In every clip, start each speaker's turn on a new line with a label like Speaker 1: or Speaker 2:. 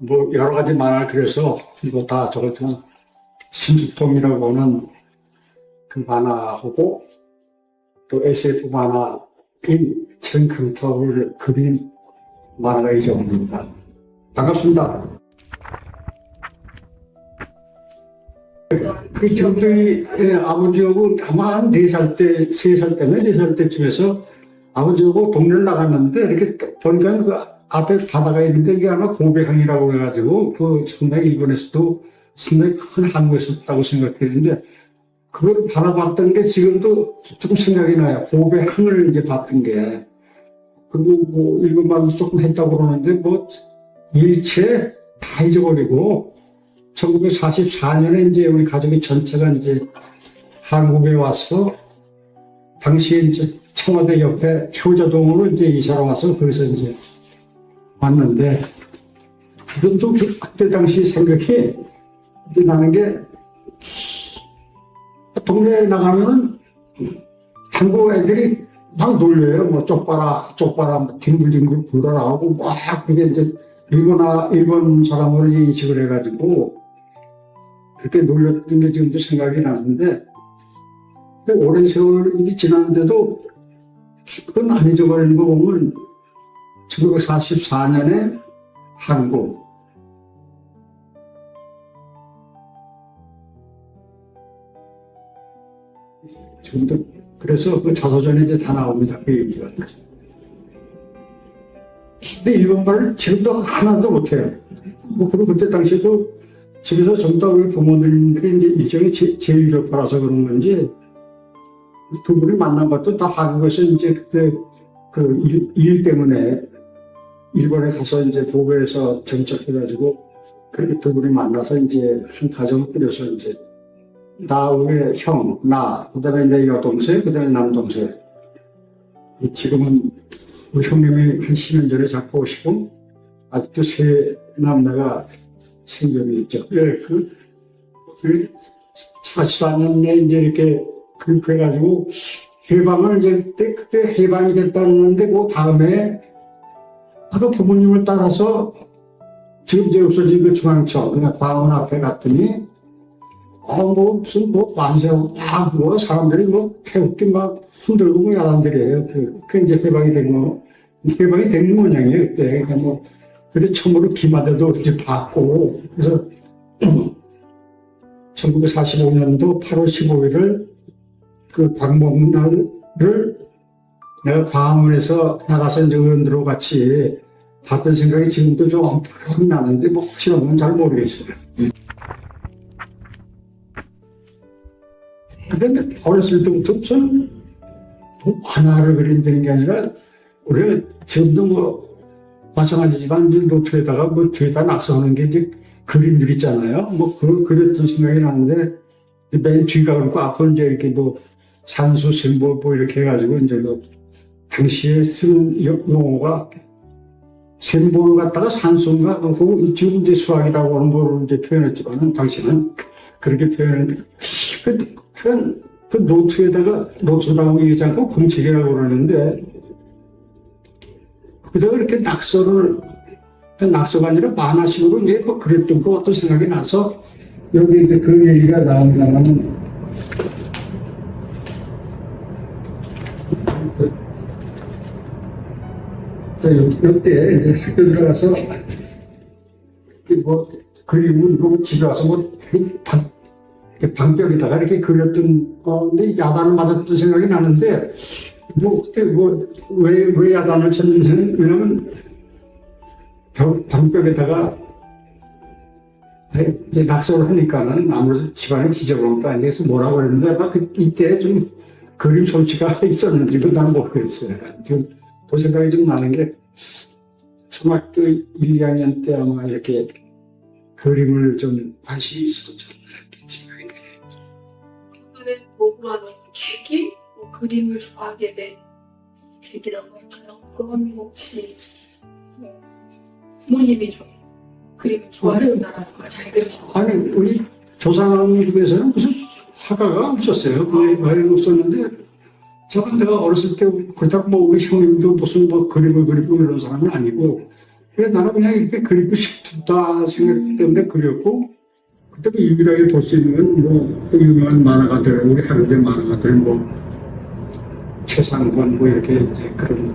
Speaker 1: 뭐 여러 가지 만화를 그려서 이거 다 저거 신주통이라고 하는 그 만화하고 또 SF 만화인 천금탑을 그린 만화가 이 정도입니다. 반갑습니다. 그 저들이 아버지하고 아마 한 4살 때, 3살 때면 4살 때쯤에서 아버지하고 동네를 나갔는데 이렇게 보니까 그 앞에 바다가 있는데 이게 아마 고배항이라고 해가지고 그 상당히 일본에서도 상당히 큰 항구였었다고 생각했는데 그걸 바라봤던 게 지금도 조금 생각이 나요. 고배항을 이제 봤던 게. 그리고 뭐 일본 말도 조금 했다고 그러는데 뭐 일체 다 잊어버리고 1944년에 이제 우리 가족이 전체가 이제 한국에 와서 당시에 이제 청와대 옆에 효자동으로 이제 이사를 와서 거기서 이제 왔는데 지금도 그때 당시 생각이 이제 나는 게 동네에 나가면은 한국 애들이 막 놀려요. 뭐 쪽봐라, 뭐 뒹굴뒹굴 불어라 하고 막 그게 이제 일본 사람으로 인식을 해가지고 그렇게 놀렸던 게 지금도 생각이 나는데 오랜 세월이 지났는데도 그건 안 잊어버리는 거 보면 1944년에 한국 지금도 그래서 그 자서전에 이제 다 나옵니다. 그 얘기가. 근데 일본말을 지금도 하나도 못해요. 뭐 그리고 그때 당시에도 집에서 전부 다 우리 부모님들이 이제 일종의 제일교파라서 그런 건지 두 분이 만난 것도 다 한국에서 이제 그때 그 일 때문에 일본에 가서 이제 부부에서 정착해가지고 그렇게 두 분이 만나서 이제 한 가정을 꾸려서 이제 나, 우리 형, 나, 그 다음에 내 여동생, 그 다음에 남동생. 지금은 우리 형님이 한 10년 전에 잡고 오시고, 아직도 세 남매가 생존이 있죠. 예, 그 44년에 이제 이렇게 그래가지고 해방을 이제 그때 해방이 됐다는데 그 다음에 아까 부모님을 따라서 지금 이제 없어진 그 중앙청, 그러니까 광화문 앞에 갔더니 뭐, 무슨, 만세하고, 뭐, 사람들이 태극기 막 흔들고, 뭐, 야단들이에요. 그 이제 해방이 된 모양이에요, 그때. 그러니까 그때 처음으로 기마대도 이제 받고, 그래서, 1945년도 8월 15일을 그 광복날을 내가 광화문에서 나가서 이제 의원들하고 같이 봤던 생각이 지금도 좀 엄청 나는데, 확실한 잘 모르겠어요. 근데 어렸을 때부터 무슨 만화를 그린다는 게 아니라 우리가 지금도 마찬가지지만 이제 노트에다가 뒤에다 낙서하는 게 이제 그림들 있잖아요. 그랬던 생각이 나는데 맨 뒤가 그렇고 앞으로 이제 이렇게 산수 심볼 이렇게 해가지고 이제 당시에 쓰는 용어가 심볼을 갖다가 산수인가 지금 이제 수학이라고 하는 거로 이제 표현했지만은 당시는 그렇게 표현했는데 그 노트라고 얘기하지 않고 공책이라고 그러는데, 그다가 이렇게 낙서가 아니라 만화식으로 이제 그랬던 것도 생각이 나서, 여기 이제 그 얘기가 나옵니다만, 이때 이제 학교 들어가서, 그림을 집에 와서 방벽에다가 이렇게 그렸던 건데 야단을 맞았던 생각이 나는데 그때 왜 야단을 쳤는지는 왜냐면 방벽에다가 이제 낙서를 하니까는 아무래도 집안에 지저분한 거 아니겠어 뭐라고 그랬는데 아마 이때 좀 그림 솜씨가 있었는지도 난 모르겠어요. 지금 그 생각이 좀 나는 게 초등학교 1, 2학년 때 아마 이렇게 그림을 좀 관심이 있었죠.
Speaker 2: 뭐로 하는 계기? 그림을 좋아하게 된 계기라고 할까요? 그건 혹시 부모님이 좀 그림을 좋아하신다라든가 잘 그리시는
Speaker 1: 아니 우리 조상 중에서는 무슨 화가가 없었어요. 왜 없었는데 저는 내가 어렸을 때 그렇다고 우리 형님도 무슨 그림을 그리고 이런 사람은 아니고 그래서 나는 그냥 이렇게 그리고 싶다 생각했는데 그렸고, 그때도 유일하게 볼 수 있는 건 뭐, 그 유명한 만화가들, 우리 한국의 만화가들, 뭐, 최상권, 뭐, 이렇게 이제 그런,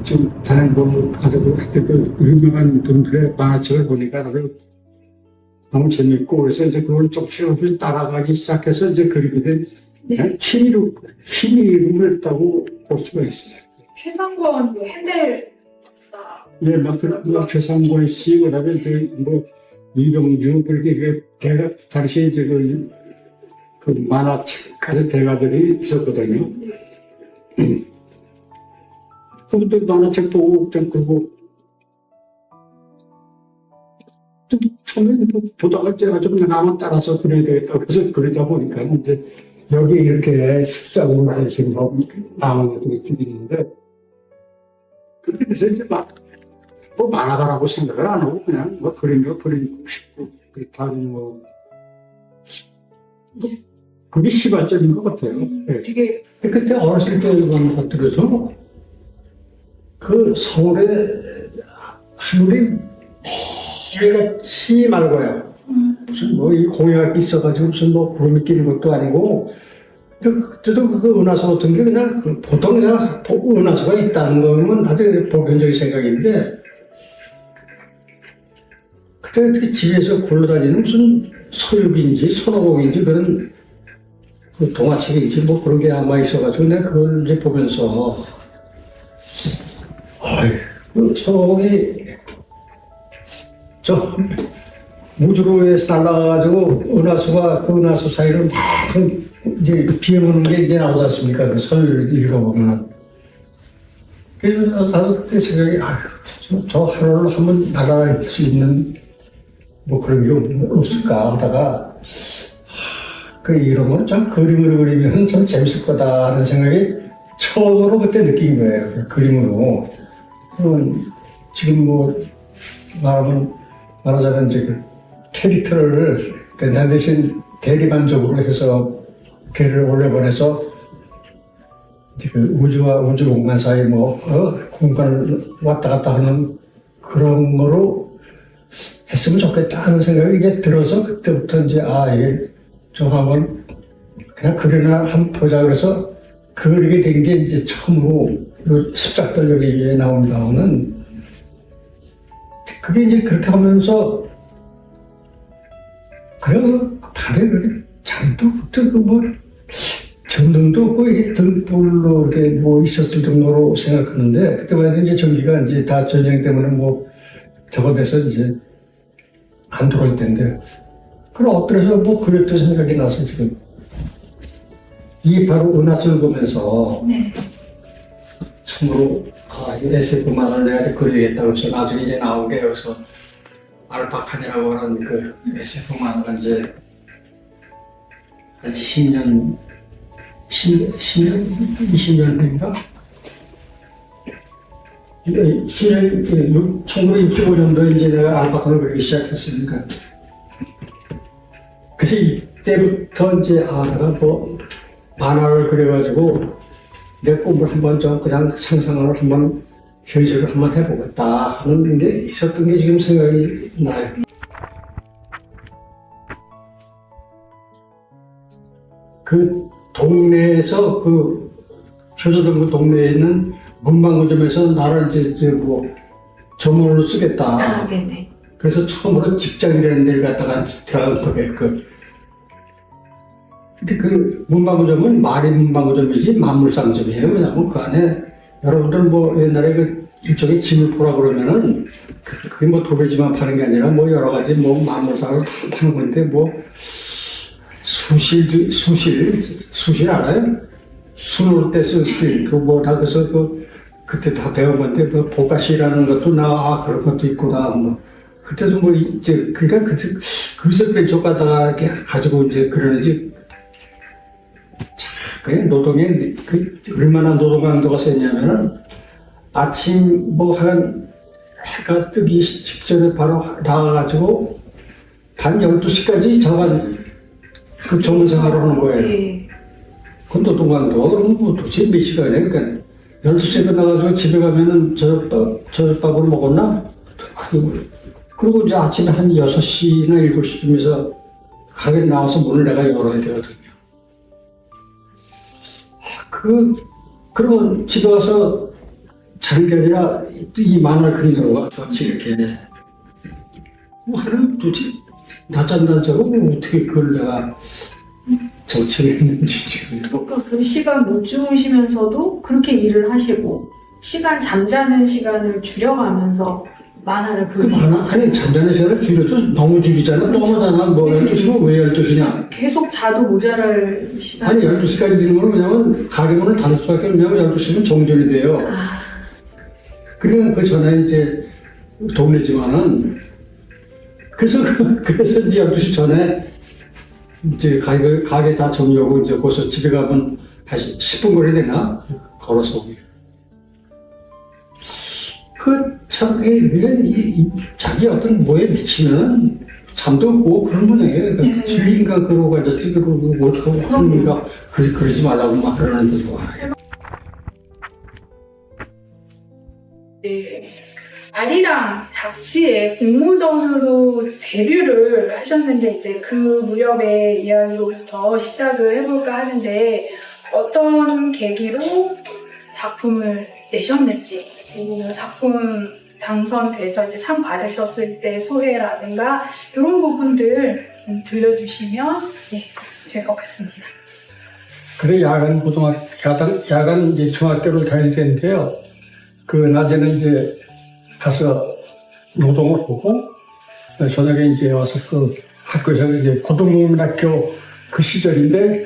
Speaker 1: 지금 다른 뭐, 가지고 하여튼 그 유명한 분들의 만화책을 보니까 나도 너무 재밌고, 그래서 이제 그걸 조금씩 따라가기 시작해서 이제 그리게 된
Speaker 2: 네.
Speaker 1: 취미로 했다고 볼 수가 있어요.
Speaker 2: 최상권 그 핸델 박사.
Speaker 1: 예, 막 최상권 씨, 그 다음에 이제 뭐, 이병주, 그렇게 대가, 당시에 이제 그 만화책 가진 대가들이 있었거든요. 그분들 만화책 보고, 좀 그거, 좀 처음에 보다가 제가 좀 내가 한번 따라서 그려야 되겠다. 그래서 그러다 보니까 이제 여기 이렇게 습작으로 지금 나오는 것도 있는데, 그렇게 돼서 이제 뭐 만화가라고 생각을 안 하고 그냥 뭐 그린 거 그리고 싶고 그렇다는 뭐 그게 시발점인 것 같아요. 네.
Speaker 2: 되게
Speaker 1: 그때 어렸을 때 그런 것들에서 그 서울에 하늘이 매일같이 맑아요. 무슨 뭐 이 공약이 있어가지고 무슨 뭐 구름이 끼는 것도 아니고 그때도 그 은하수 같은 게 그냥 보통 그냥 은하수가 있다는 거면 아주 보편적인 생각인데 그때 어떻게 집에서 굴러다니는 무슨 서육인지 손오공인지 그런 그 동화책인지 뭐 그런 게 아마 있어가지고 내가 그걸 이제 보면서 그 손오공이 저 우주로에서 날아가가지고 은하수가 그 은하수 사이로 막 이제 비어오는 게 이제 나오지 않습니까? 그 서유를 읽어보면. 그래서 나도 그때 생각이, 저 하루를 한번 날아갈 수 있는 뭐 그런 게 없을까 하다가, 이런 건 참 그림으로 그리면 참 재밌을 거다 하는 생각이 처음으로 그때 느낀 거예요. 그 그림으로. 지금 뭐, 말하자면 이제 그 캐릭터를 나 대신 대리만족으로 해서 걔를 올려보내서 그 우주와 우주 공간 사이 뭐 공간을 왔다 갔다 하는 그런 거로 했으면 좋겠다 하는 생각이 이제 들어서 그때부터 이제 이게 좀 한번 그냥 그려나 한번 보자 그래서 그리게 된 게 이제 처음으로 습작들 여기에 나옵니다는 그게 이제 그렇게 하면서 그래서 밤에 그렇게 잠도 그때 뭐 전등도 없고 이게 등불로 이렇게 뭐 있었을 정도로 생각하는데 그때만 해도 이제 전기가 이제 다 전쟁 때문에 뭐 저거 돼서 이제 안 들어올 텐데 그럼 엎드려서 뭐 그랬던 생각이 나서 지금 이 바로 은하수를 보면서
Speaker 2: 네.
Speaker 1: 참으로 이 SF 만화를 내가 그리겠다고 해서 나중에 이제 나온 게 여기서 알파칸이라고 하는 그 SF 만화가 이제 한 10년, 20년 된가? 1965년도에 이제 내가 알파칸을 그리기 시작했으니까. 그래서 이때부터 이제 내가 뭐 만화를 그려가지고 내 꿈을 한번 좀 그냥 상상을 한번 현실을 한번 해보겠다 하는 게 있었던 게 지금 생각이 나요. 그 동네에서 그 효자동 그 동네에 있는 문방구점에서 나를 이제 뭐 전문으로 쓰겠다.
Speaker 2: 네네.
Speaker 1: 그래서 처음으로 직장이라는 데를 갔다가 들어간 거예요. 근데 그 문방구점은 말이 문방구점이지 만물상점이에요. 왜냐하면 그 안에 여러분들 뭐 옛날에 그 일종의 짐을포라 그러면은 그게 뭐 도배지만 파는 게 아니라 뭐 여러 가지 뭐 만물상을 다 파는 건데 뭐 수실 알아요? 수놓을 때 쓸 수실 그뭐 다 그래서 그때 다 배운 건데 뭐 보가시라는 것도 그런 것도 있구나 뭐 그때도 뭐 이제 그러니까 그것을 벤쪽가다가 가지고 이제 그러는지 그냥 노동에 얼마나 노동 강도가 세냐면은 아침 뭐 한 해가 뜨기 직전에 바로 나가가지고 밤 12시까지 저간 그 정문 생활을 하는 거예요.
Speaker 2: 네.
Speaker 1: 그 노동 강도 그러면 뭐 도대체 몇 시간이에요? 그러니까 12시에 끝나가지고 집에 가면은 저녁밥을 먹었나? 그리고 이제 아침에 한 6시나 7시쯤에서 가게 나와서 문을 내가 열어야 되거든요. 그러면 집에 와서 자는 게 아니라 이 만화를 그리느라고 같이 이렇게. 하루 도대체 낮잠 자고 어떻게 그걸 내가 정치했는지 지금도.
Speaker 2: 그럼 시간 못 주무시면서도 그렇게 일을 하시고 시간 잠자는 시간을 줄여가면서 만화를
Speaker 1: 그 만화, 아니, 잠자는 시간을 줄여도 너무 줄이잖아. 너무잖아. 뭐, 12시면 왜 12시냐?
Speaker 2: 계속 자도 모자랄 시간.
Speaker 1: 아니, 12시까지 되는 거는 왜냐면 가게 문을 닫을 수밖에 없냐면 12시면 정전이 돼요. 그러면 그 전에 이제 동네지만은 그래서 이제 12시 전에 이제 가게 다 정리하고 이제 거기서 집에 가면 다시 10분 거리 되나? 걸어서 오기. 참, 자기 어떤 뭐에 미치면 잠도 없고 그런 모양이에요. 진리인가 그러고 가졌지, 그러고 어떡하고 하는가, 그러지 말라고 막 그러는데도.
Speaker 2: 네. 아리랑 잡지에 공모전으로 데뷔를 하셨는데 이제 그 무렵의 이야기로부터 시작을 해볼까 하는데 어떤 계기로 작품을 내셨는지 아니면 작품 당선돼서 이제 상 받으셨을 때 소회라든가 이런 부분들 들려주시면 될 것 같습니다.
Speaker 1: 그래, 야간 이제 중학교를 다닐 때인데요. 그 낮에는 이제 가서 노동을 하고, 저녁에 이제 와서 그 학교에서 이제 고등국민학교 그 시절인데,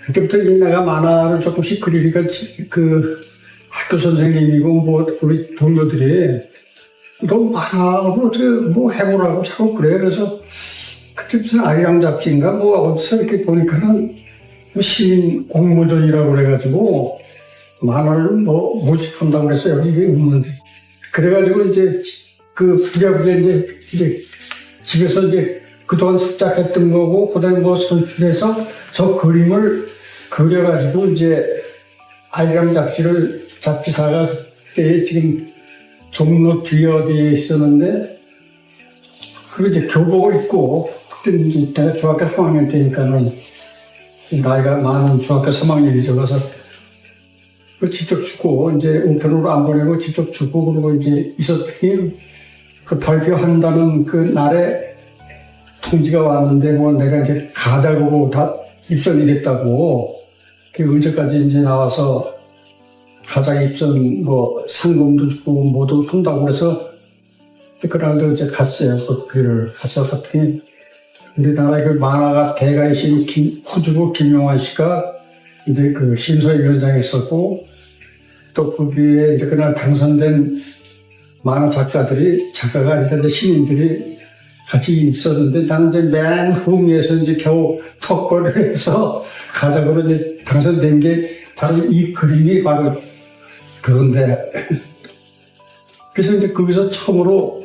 Speaker 1: 그때부터 내가 만화를 조금씩 그리니까 그 학교 선생님이고 뭐 우리 동료들이 너무 만화로 어떻게 뭐 해보라고 자꾸 그래. 그래서 그때 무슨 아이랑 잡지인가 뭐 어디서 이렇게 보니까는 시민 공모전이라고 그래가지고 만화를 뭐 모집한다고 그래서 여기 있는데 그래가지고 이제 그 부랴부랴 이제 집에서 이제 그동안 습작했던 거고 그다음에 뭐 선출해서 저 그림을 그려가지고 이제 아이랑 잡지사가 그때 지금 종로 뒤에 어디에 있었는데 그리고 이제 교복을 입고 그때 이제 내가 중학교 3학년 때니까는 나이가 많은 중학교 3학년이죠. 그래서 그 직접 주고 이제 우편으로 안 보내고 직접 주고 그러고 이제 있었더니 그 발표한다는 그 날에 통지가 왔는데 뭐 내가 이제 가자고 다 입선이 됐다고 그 언제까지 이제 나와서 가장 입선 뭐 상금도 주고 뭐도 한다고 그래서 그날도 이제 갔어요. 거기를 가서 갔더니 우리나라 그 만화가 대가이신 호주부 김용환 씨가 이제 그 심사위원장에 있었고 또 거기에 이제 그날 당선된 만화 작가가 아니라 이제 시민들이 같이 있었는데 나는 이제 맨 후미에서 이제 겨우 턱걸이를 해서 가장으로 이제 당선된 게 바로 이 그림이 바로 그건데 그래서 이제 거기서 처음으로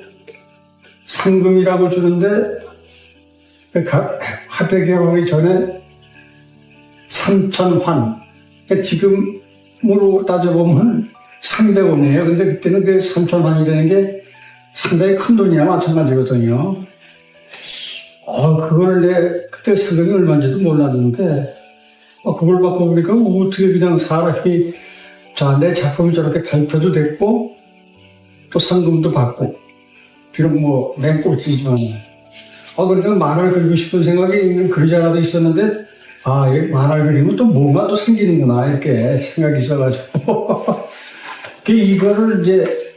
Speaker 1: 상금이라고 주는데 화폐 개혁하기 전에 3,000환 그러니까 지금으로 따져보면 300원이에요. 근데 그때는 그 3,000환이 되는 게 상당히 큰 돈이나 마찬가지거든요. 그걸 그때 상금이 얼마인지도 몰랐는데 그걸 받고 보니까 어떻게 그냥 사람이 내 작품이 저렇게 발표도 됐고 또 상금도 받고 비록 뭐 맨꼴찌지만 그러니까 만화를 그리고 싶은 생각이 있는 그리자라도 있었는데 이 만화를 그리면 또 뭔가 또 생기는구나 이렇게 생각이 있어가지고 이거를 이제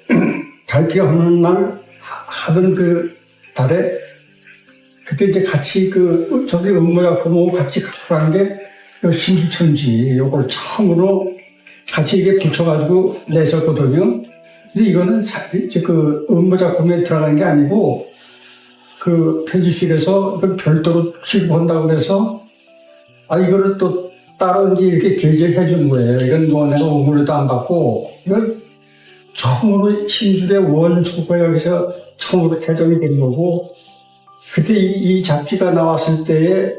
Speaker 1: 발표하는 날 하던 그 달에 그때 이제 같이 저기 음모작품하고 같이 갖고 간 게 신수천지 요걸 처음으로 같이 이게 붙여가지고 냈었거든요. 근데 이거는 이제 그 음모작품에 들어간 게 아니고 그 편집실에서 별도로 취급한다고 그래서 이거를 또 따로 이제 이렇게 게재해 준 거예요. 이건 뭐 내가 오물에도 안 받고 이걸 처음으로 신술의 원초가 여기서 처음으로 개정이 된 거고 그때 이 잡지가 나왔을 때에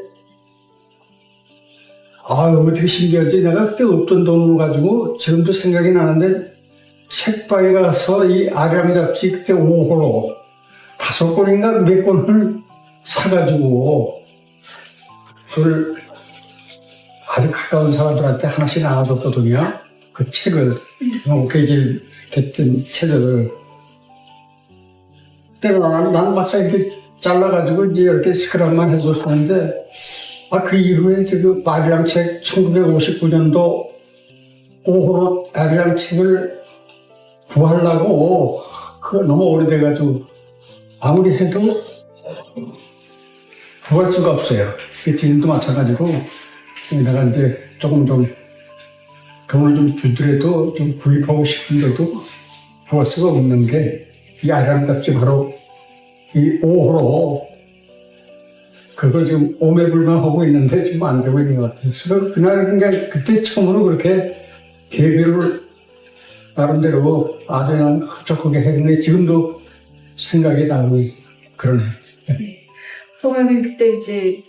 Speaker 1: 아유, 어떻게 신기하지? 내가 그때 없던 돈을 가지고 지금도 생각이 나는데 책방에 가서 이 아량 잡지 그때 5호로 5권인가 몇 권을 사가지고 그걸 아주 가까운 사람들한테 하나씩 나눠줬거든요. 그 책을, 개질 됐던 책을. 때로 나는 막상 이렇게 잘라가지고 이제 이렇게 스크랩만 해줬었는데, 그 이후에 그 아리랑 책 1959년도 5호로 아리랑 책을 구하려고 그거 너무 오래돼가지고 아무리 해도 구할 수가 없어요. 지금도 마찬가지로 내가 이제 조금 좀 돈을 좀 주더라도 좀 구입하고 싶은데도 구할 수가 없는 게 이 아리랑 잡지 바로 이 5호로 그걸 지금 오매불망하고 있는데 지금 안 되고 있는 것 같아요. 그래서 그날 그냥 그때 처음으로 그렇게 데뷔를 나름대로 아주 그냥 흡족하게 했는데 지금도 생각이 나고 그러네.
Speaker 2: 네. 그러면은 그때 이제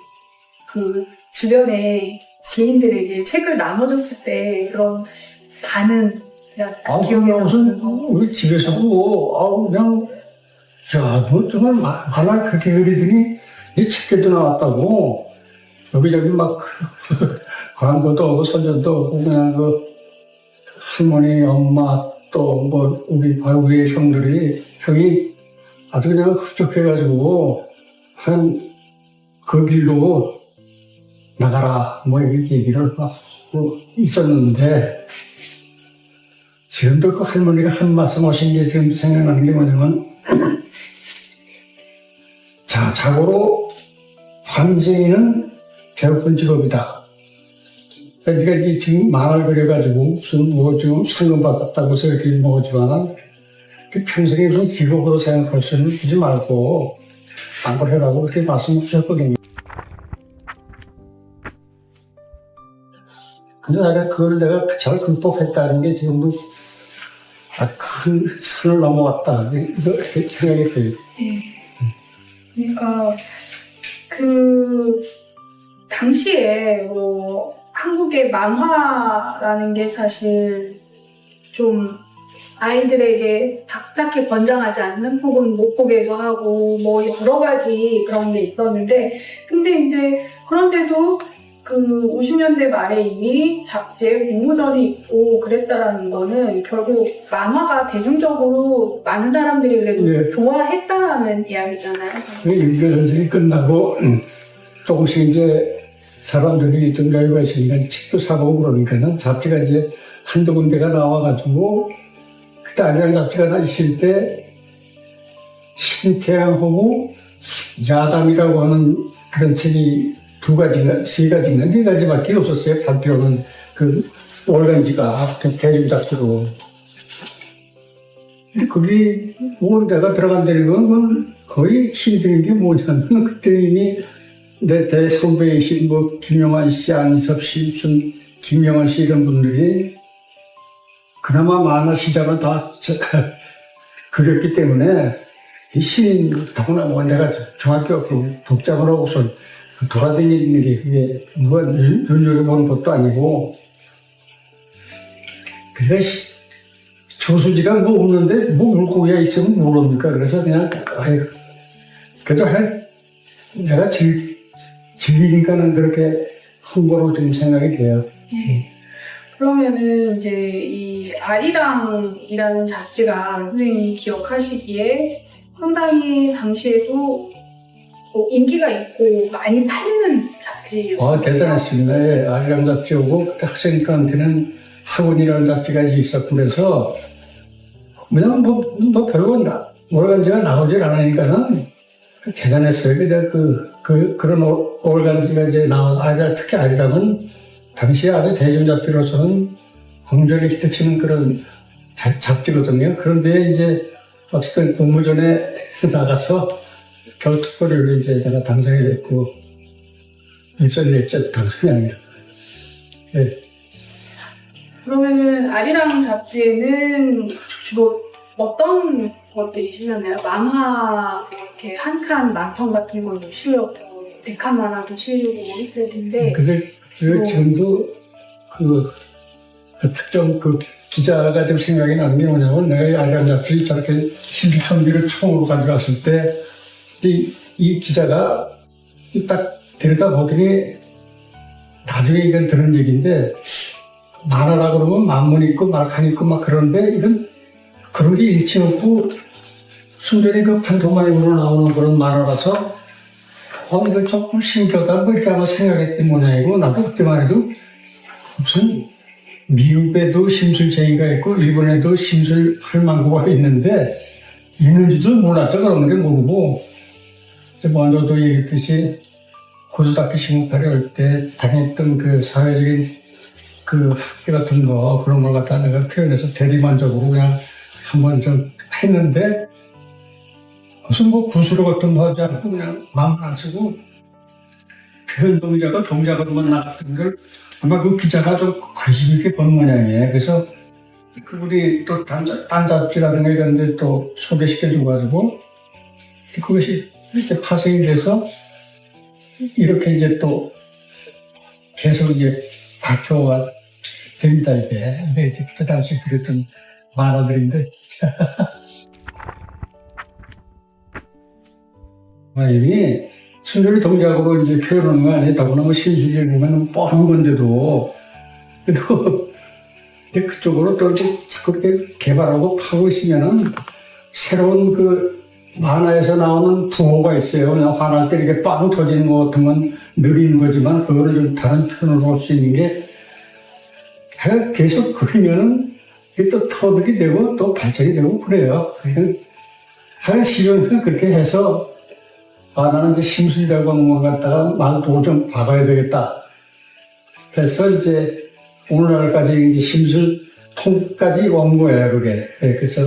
Speaker 2: 그 주변에 지인들에게 책을 나눠줬을 때 그런 반응 기억에
Speaker 1: 무슨
Speaker 2: 남는
Speaker 1: 우리 집에서도 그냥 야, 너 정말 만화 그렇게 그리더니 이 책에도 나왔다고 여기저기 막 광고도 오고 선전도 오고 그냥 그 할머니, 엄마 또 뭐 우리 바로 위에 형이 아주 그냥 흡족해가지고 한 그 길로 나가라 뭐 이렇게 얘기를 하고 있었는데 지금도 그 할머니가 한 말씀 하신 게 지금 생각나는 게 뭐냐면 자, 자고로 환쟁이는 배고픈 직업이다. 그러니까 이제 지금 만화를 그려가지고 무슨 뭐 지금 상금 받았다고 해서 이렇게 먹었지만은 그 평생에 무슨 직업으로 생각할 수는 두지 말고 딴 걸 해라고 그렇게 말씀 주셨거든요. 근데 내가 잘 극복했다는 게 지금도 아주 큰 산을 넘어갔다. 이거 생각이 들어요.
Speaker 2: 네. 그러니까 그 당시에 뭐 한국의 만화라는 게 사실 좀 아이들에게 딱히 권장하지 않는 혹은 못 보게도 하고 뭐 여러 가지 그런 게 있었는데 근데 이제 그런데도 그 50년대 말에 이미 잡지에 공모전이 있고 그랬다라는 거는 결국 만화가 대중적으로 많은 사람들이 그래도
Speaker 1: 예.
Speaker 2: 좋아했다는 이야기잖아요.
Speaker 1: 일교전쟁이 끝나고 조금씩 이제 사람들이 좀 여유가 있으니까 책도 사보고 그러니까는 잡지가 이제 한두 군데가 나와가지고 그때 아리랑 잡지가 있을 때 신태양하고 야담이라고 하는 그런 책이 두 가지가, 세 가지인가, 네 가지밖에 없었어요. 발표는 그 월간지가 대중 잡지로. 근데 거기 뭐 내가 들어간다는 건 거의 힘드는 게 뭐냐면 그때 이미 내 대선배이신 뭐 김영환 씨, 안희섭 씨, 무슨 김영환 씨 이런 분들이 그나마 만화 시작을 다 그렸기 때문에 이 신인 더구나 뭐 내가 중학교 복장을 하고서 돌아다니는 게 그게 누가 눈여겨보는 것도 아니고 그게 저수지가 뭐 없는데 뭐 물고기가 있으면 모릅니까? 그래서 그냥 그래도 내가 즐기니까는 그렇게 홍보로 좀 생각이 돼요.
Speaker 2: 네. 그러면은 이제 이 아리랑이라는 잡지가 선생님이 기억하시기에 상당히 당시에도 인기가 있고 많이 팔리는 잡지예요.
Speaker 1: 대단했습니다. 예, 아리랑 잡지 오고 학생들한테는 학원이라는 잡지가 있었고 그래서 그냥 뭐 별건 월간지가 나오질 않으니까는 대단했어요. 근데 그런 월간지가 이제 나와서 특히 아리랑은 당시에 아주 대중 잡지로서는 공전에 기대치는 그런 잡지거든요. 그런데 이제 어쨌든 공모전에 나가서 겨우 특보를 이제 내가 당선이 됐고 입선이 됐죠. 당선이 아니라. 예.
Speaker 2: 그러면은 아리랑 잡지에는 주로 어떤 것들이 실렸나요? 만화 이렇게 한 칸 만평 같은 걸로 실렸고 데칸 만화도 실리고 뭐 있을 텐데
Speaker 1: 근데 지금도 그 특정 그 기자가 좀 생각이 나는 게 뭐냐면 내가 야간 잡지 저렇게 신주천비를 총으로 가져갔을 때 이 기자가 딱 데려다 보더니 나중에 이건 들은 얘기인데 만화라 그러면 만문 있고 막한 있고 막 그런데 이건 그런 게 일치 없고 순전히 그 판토마임으로 나오는 그런 만화라서 이거 조금 신기하다 뭐 이렇게 아마 생각했던 모양이고 나도 그때만 해도 무슨 미국에도 심술쟁이가 있고 일본에도 심술할 만구가 있는데 있는지도 몰랐죠. 그런 게 모르고 먼저도 얘기했듯이 고등학교 시급할이 올 때 다녔던 그 사회적인 그 학교 같은 거 그런 걸 갖다 내가 표현해서 대리만족으로 그냥 한번 좀 했는데 무슨 뭐 구수로 같은 거 하지 않고 그냥 마음 안 쓰고 표현 동작으로만 나갔던 걸 아마 그 기자가 좀 관심 있게 본 모양이에요. 그래서 그분이 또 딴 잡지라든가 이런 데 또 소개시켜줘가지고 그것이 이렇게 파생이 돼서 이렇게 이제 또 계속 이제 발표가 됩니다, 이게. 이게 이제 그 당시 그랬던 만화들인데. 이미 순전히 동작으로 이제 표현하는 거 아니에요. 더구나 뭐 실기에 보면 뻔한 건데도. 그래도 이제 그쪽으로 또 이제 자꾸 이렇게 개발하고 파고 있으면은 새로운 그 만화에서 나오는 부호가 있어요. 그냥 화날 때 이렇게 빵 터지는 것 같은 건 느린 거지만 그거를 좀 다른 표현으로 할 수 있는 게 계속 그리면은 이게 또 터득이 되고 또 발전이 되고 그래요. 그러니까 하는 시련을 그렇게 해서 나는 이제 심술이라고 하는 것 갖다가 말도 좀 박아야 되겠다. 그래서 이제 오늘날까지 이제 심술 통까지 온 거예요, 그게. 그래서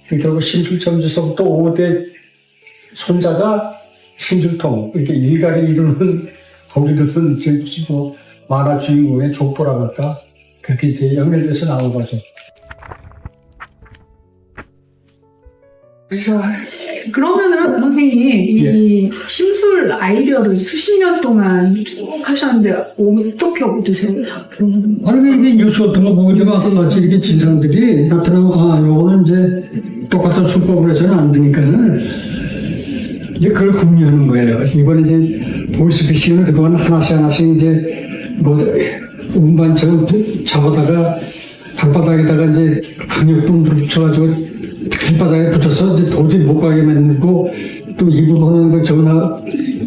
Speaker 1: 결국 심술점주서부터 5대 손자가 심술통, 이렇게 일가를 이루는 거기들은 이제 뭐 만화 주인공의 족보라 할까? 그렇게 이제 연결돼서 나온 거죠. 그래서
Speaker 2: 그러면은 선생님 이 심술 아이디어를 수십 년 동안 쭉 하셨는데 어떻게 얻으세요? 작품은?
Speaker 1: 아니 이게 뉴스 같은 거 보고 좀 아까 마치 이렇게 진상들이 나타나면 요거는 이제 똑같은 수법을 해서는 안 되니까는 이제 그걸 궁리하는 거예요. 이번에 이제 보이스피싱을 그동안 하나씩 이제 뭐 운반처럼 잡아다가 방바닥에다가 이제 강력분 붙여가지고 길바닥에 붙여서 이제 도저히 못 가게 만들고 또 이부분은 그 전화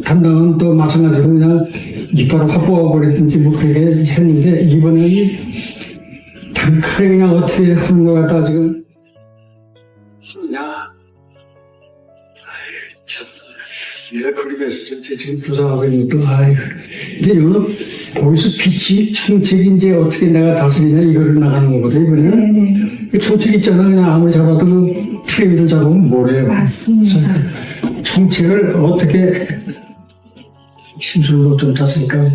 Speaker 1: 담당은 또 마찬가지로 그냥 이빨을 확보해버리든지 뭐 그렇게 했는데 이번에는 단칼에 그냥 어떻게 하는 것 같다 지금 야 내가 그림에서 지금 구상하고 있는 것도 이제 이거는 거기서 빛이 총책이 이제 어떻게 내가 다스리냐 이거를 나가는 거거든 이번에는 총책 있잖아 그냥 아무리 잡아도 그 피레미들 잡으면 뭐래요.
Speaker 2: 맞습니다.
Speaker 1: 총책을 어떻게 심술로 좀 다스릴까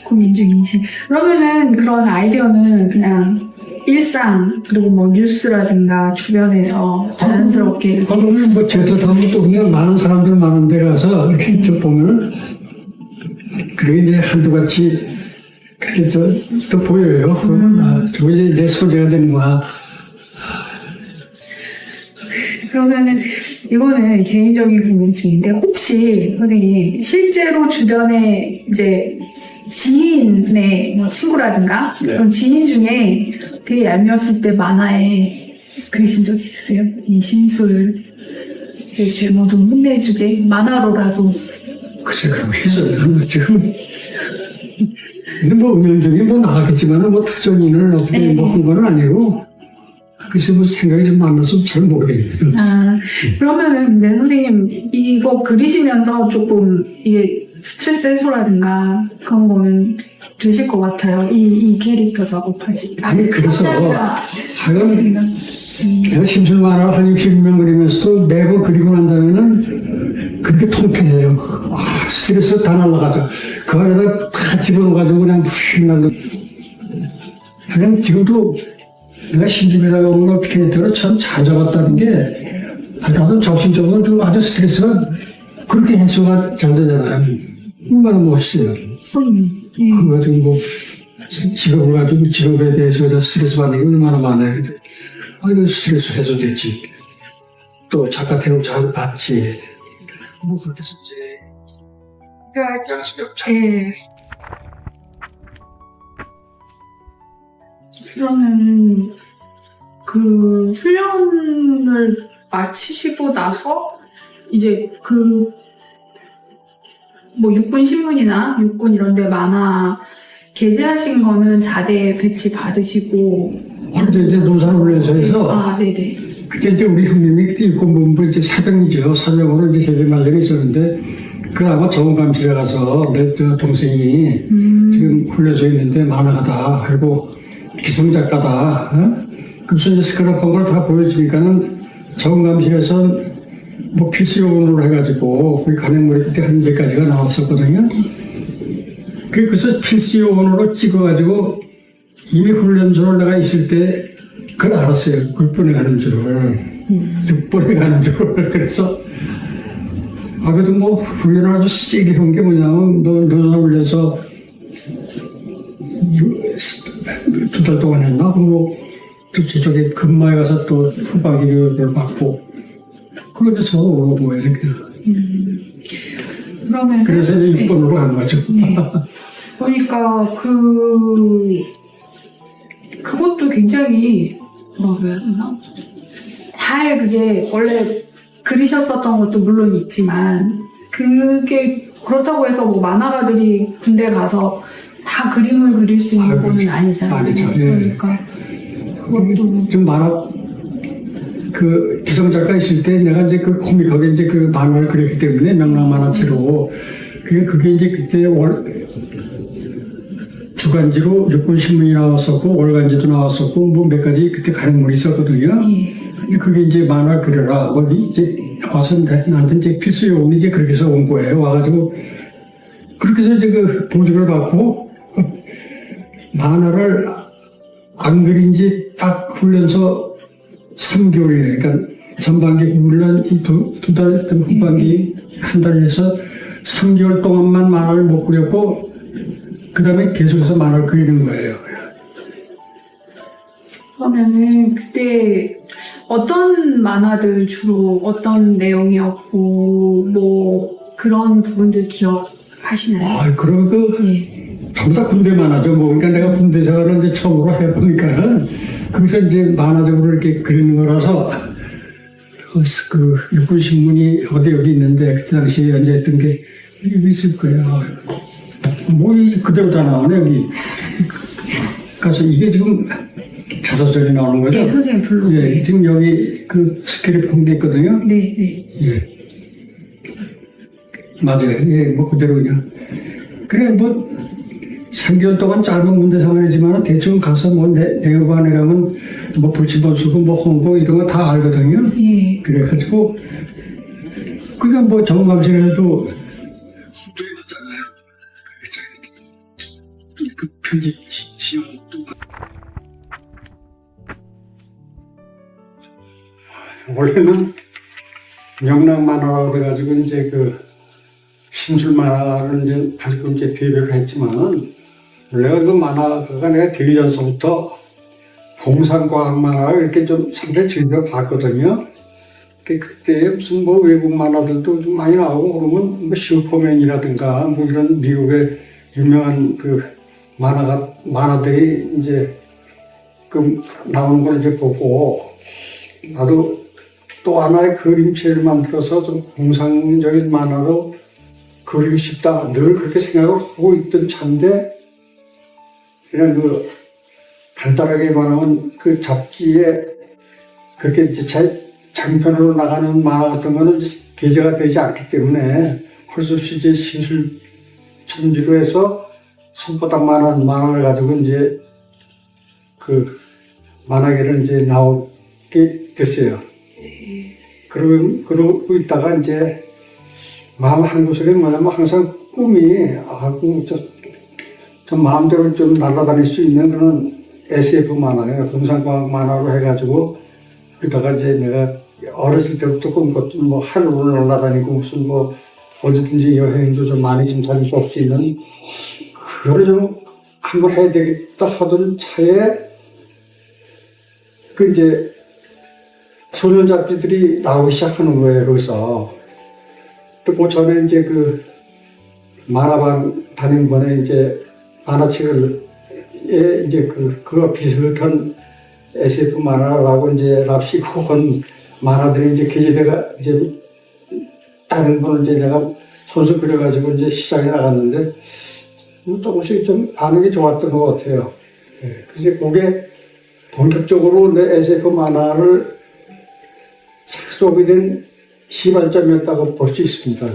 Speaker 2: 고민중이시. 그러면은 그런 아이디어는 그냥 일상 그리고 뭐 뉴스라든가 주변에서 자연스럽게
Speaker 1: 그러면 뭐 제사하면 또 그냥 많은 사람들 많은 데 가서 이렇게 좀 보면은 그게 이제 한두 같이 그렇게 또 보여요. 저게 내 소재가 되는구나.
Speaker 2: 그러면은 이거는 개인적인 궁금증인데 혹시 선생님 실제로 주변에 이제 지인의 뭐 친구라든가 그런 지인 중에 되게 얄미웠을 때 만화에 그리신 적 있으세요? 이 심술 이렇게 뭐 좀 혼내주게 만화로라도.
Speaker 1: 글쎄 그럼 했어요. 지금 근데 뭐 은연중에 뭐 나가겠지만은 뭐 특정인을 어떻게 뭐 한 건 아니고 글쎄 뭐 생각이 좀 많아서 잘 모르겠네요.
Speaker 2: 그러면은 근데 선생님 이거 그리시면서 조금 이게 스트레스 해소라든가 그런 거는 되실 것 같아요. 이 캐릭터 작업하실 때.
Speaker 1: 아니 그래서 하여간 내가 심술 만화를 한 60명 그리면서도 매번 그리고 난 다음에는 그렇게 통쾌해요. 스트레스 다 날라가죠. 그 안에다 다 집어넣어가지고 그냥 휙 날라. 하여간 지금도 내가 심리기사가 오는 걸 캐릭터를 참 잘 잡았다는 게 나도 정신적으로 좀 아주 스트레스가 그렇게 해소가 잘 되잖아요. 얼마나 멋있어요.
Speaker 2: 예.
Speaker 1: 그거 가지고 뭐 직업을 가지고 직업에 대해서 스트레스 받는 게 얼마나 많아요. 이거 스트레스 해소됐지. 또 작가 태우 잘 봤지. 뭐 그렇게서 이제
Speaker 2: 그러니까
Speaker 1: 양수경
Speaker 2: 예. 그러면 그 훈련을 마치시고 나서 이제 그 뭐 육군 신문이나 육군 이런 데 만화 게재하신 거는 자대 배치 받으시고
Speaker 1: 그때 이제 논산훈련소에서
Speaker 2: 아 네네
Speaker 1: 그때 이제 우리 형님이 그때 육군본부 이제 사병이죠. 사병으로 이제 제대 말년에 있었는데 그 아마 정감실에 가서 내 동생이 지금 훈련소에 있는데 만화가다 그리고 기성작가다. 그래서 이제 스크랩한 걸 다 보여주니까는 정감실에서 뭐 필수요원으로 해가지고 거기 간행물이 그때 한 100가지가 나왔었거든요. 그래서 필수요원으로 찍어가지고 이미 훈련소를 내가 있을 때 그걸 알았어요. 6번에 가는 줄을. 6번에 가는 줄을. 그래서 그래도 뭐 훈련을 아주 세게 한 게 뭐냐면 너나 훈련서 2달 동안 했나? 그리고 또 저쪽에 근마에 가서 또 후반기 교육을 받고 그래서 뭐예요 이렇게.
Speaker 2: 그러면
Speaker 1: 그래서 이제 6번으로 간 거죠.
Speaker 2: 그러니까 그것도 굉장히 뭐라고 해야 되나? 잘 그게 원래 그리셨었던 것도 물론 있지만 그게 그렇다고 해서 뭐 만화가들이 군대 가서 다 그림을 그릴 수 있는 거는 아니잖아요.
Speaker 1: 아니죠. 예.
Speaker 2: 그러니까 그것도
Speaker 1: 좀 만화 그 기성작가 있을 때 내가 이제 그 코믹하게 이제 그 만화를 그렸기 때문에 명랑 만화체로 그게 이제 그때 주간지로 육군신문이 나왔었고 월간지도 나왔었고 뭐 몇 가지 그때 간행물이 있었거든요.
Speaker 2: 예.
Speaker 1: 그게 이제 만화 그려라. 어디 이제 와서 나한테 이제 필수 요원이 이제 그렇게 해서 온 거예요. 와가지고 그렇게 해서 이제 그 보직을 받고 만화를 안 그린 지 딱 훈련소 3개월이네. 그러니까 전반기 훈련 두 달, 후반기 한 달에서 3개월 동안만 만화를 못 그렸고 그 다음에 계속해서 만화를 그리는 거예요.
Speaker 2: 그러면은 그때 어떤 만화들 주로 어떤 내용이었고 뭐 그런 부분들 기억하시나요?
Speaker 1: 그럼
Speaker 2: 예.
Speaker 1: 전부 다 군대 만화죠. 뭐 그러니까 내가 군대 생활을 이제 처음으로 해보니까는 거기서 이제 만화적으로 이렇게 그리는 거라서 그 육군신문이 어디 있는데 그때 당시에 연재했던 게 여기 있을 거예요. 뭐 그대로 다 나오네 여기. 그래서 이게 지금 자서전이 나오는 거죠?
Speaker 2: 네, 선생님 불러.
Speaker 1: 예, 지금 여기 그 스케일 폰게 있거든요.
Speaker 2: 네, 네.
Speaker 1: 예. 맞아요. 예, 뭐 그대로 그냥. 그래, 뭐, 3개월 동안 짧은 군대 생활이지만 대충 가서 뭐 내후반에 가면 뭐 불치번수고 뭐 홍보 이런 거 다 알거든요.
Speaker 2: 예.
Speaker 1: 그래가지고, 그냥 뭐 정감실에도 후도에 맞잖아요. 그 편집 시험도. 원래는 명랑 만화라고 그래가지고 이제 그 심술 만화를 이제 가지고 이제 데뷔를 했지만은 원래가 그 만화가 내가 되기 전서부터 공상과학 만화를 이렇게 좀 상당히 즐겨 봤거든요. 그때 무슨 뭐 외국 만화들도 좀 많이 나오고 그러면 뭐 슈퍼맨이라든가 뭐 이런 미국의 유명한 그 만화들이 이제 그 나오는 걸 이제 보고 나도 또 하나의 그림체를 만들어서 좀 공상적인 만화로 그리고 싶다. 늘 그렇게 생각을 하고 있던 차인데 그냥 그 간단하게 말하면 그 잡지에 그렇게 이제 장편으로 나가는 만화 같은 거는 게재가 되지 않기 때문에 할 수 없이 이제 시술 첨지로 해서 손바닥만한 만화를 가지고 이제 그 만화계를 이제 나오게 됐어요. 그러고 있다가 이제 마음 한 구석에 뭐냐면 항상 꿈이 좀 마음대로 좀 날아다닐 수 있는 그런 SF 만화예요. 공상과학 만화로 해가지고 그러다가 이제 내가 어렸을 때부터 꿈꿨던 뭐 하늘을 날아다니고 무슨 뭐 어디든지 여행도 좀 많이 좀 다니고 올 수 있는 그거를 좀 한번 해야 되겠다 하던 차에 그 이제 소년 잡지들이 나오기 시작하는 거예요. 거기서 또 그 전에 이제 그 만화방 다닌 번에 이제 만화책을 이제 그거 비슷한 SF 만화라고 이제 랍시고 한 만화들이 이제 게재대가 이제 다른 분을 이제 내가 손수 그려가지고 이제 시장에 나갔는데 조금씩 좀 반응이 좋았던 것 같아요. 예, 그래서 그게 본격적으로 내 SF 만화를 작성하게 된 시발점이었다고 볼 수 있습니다.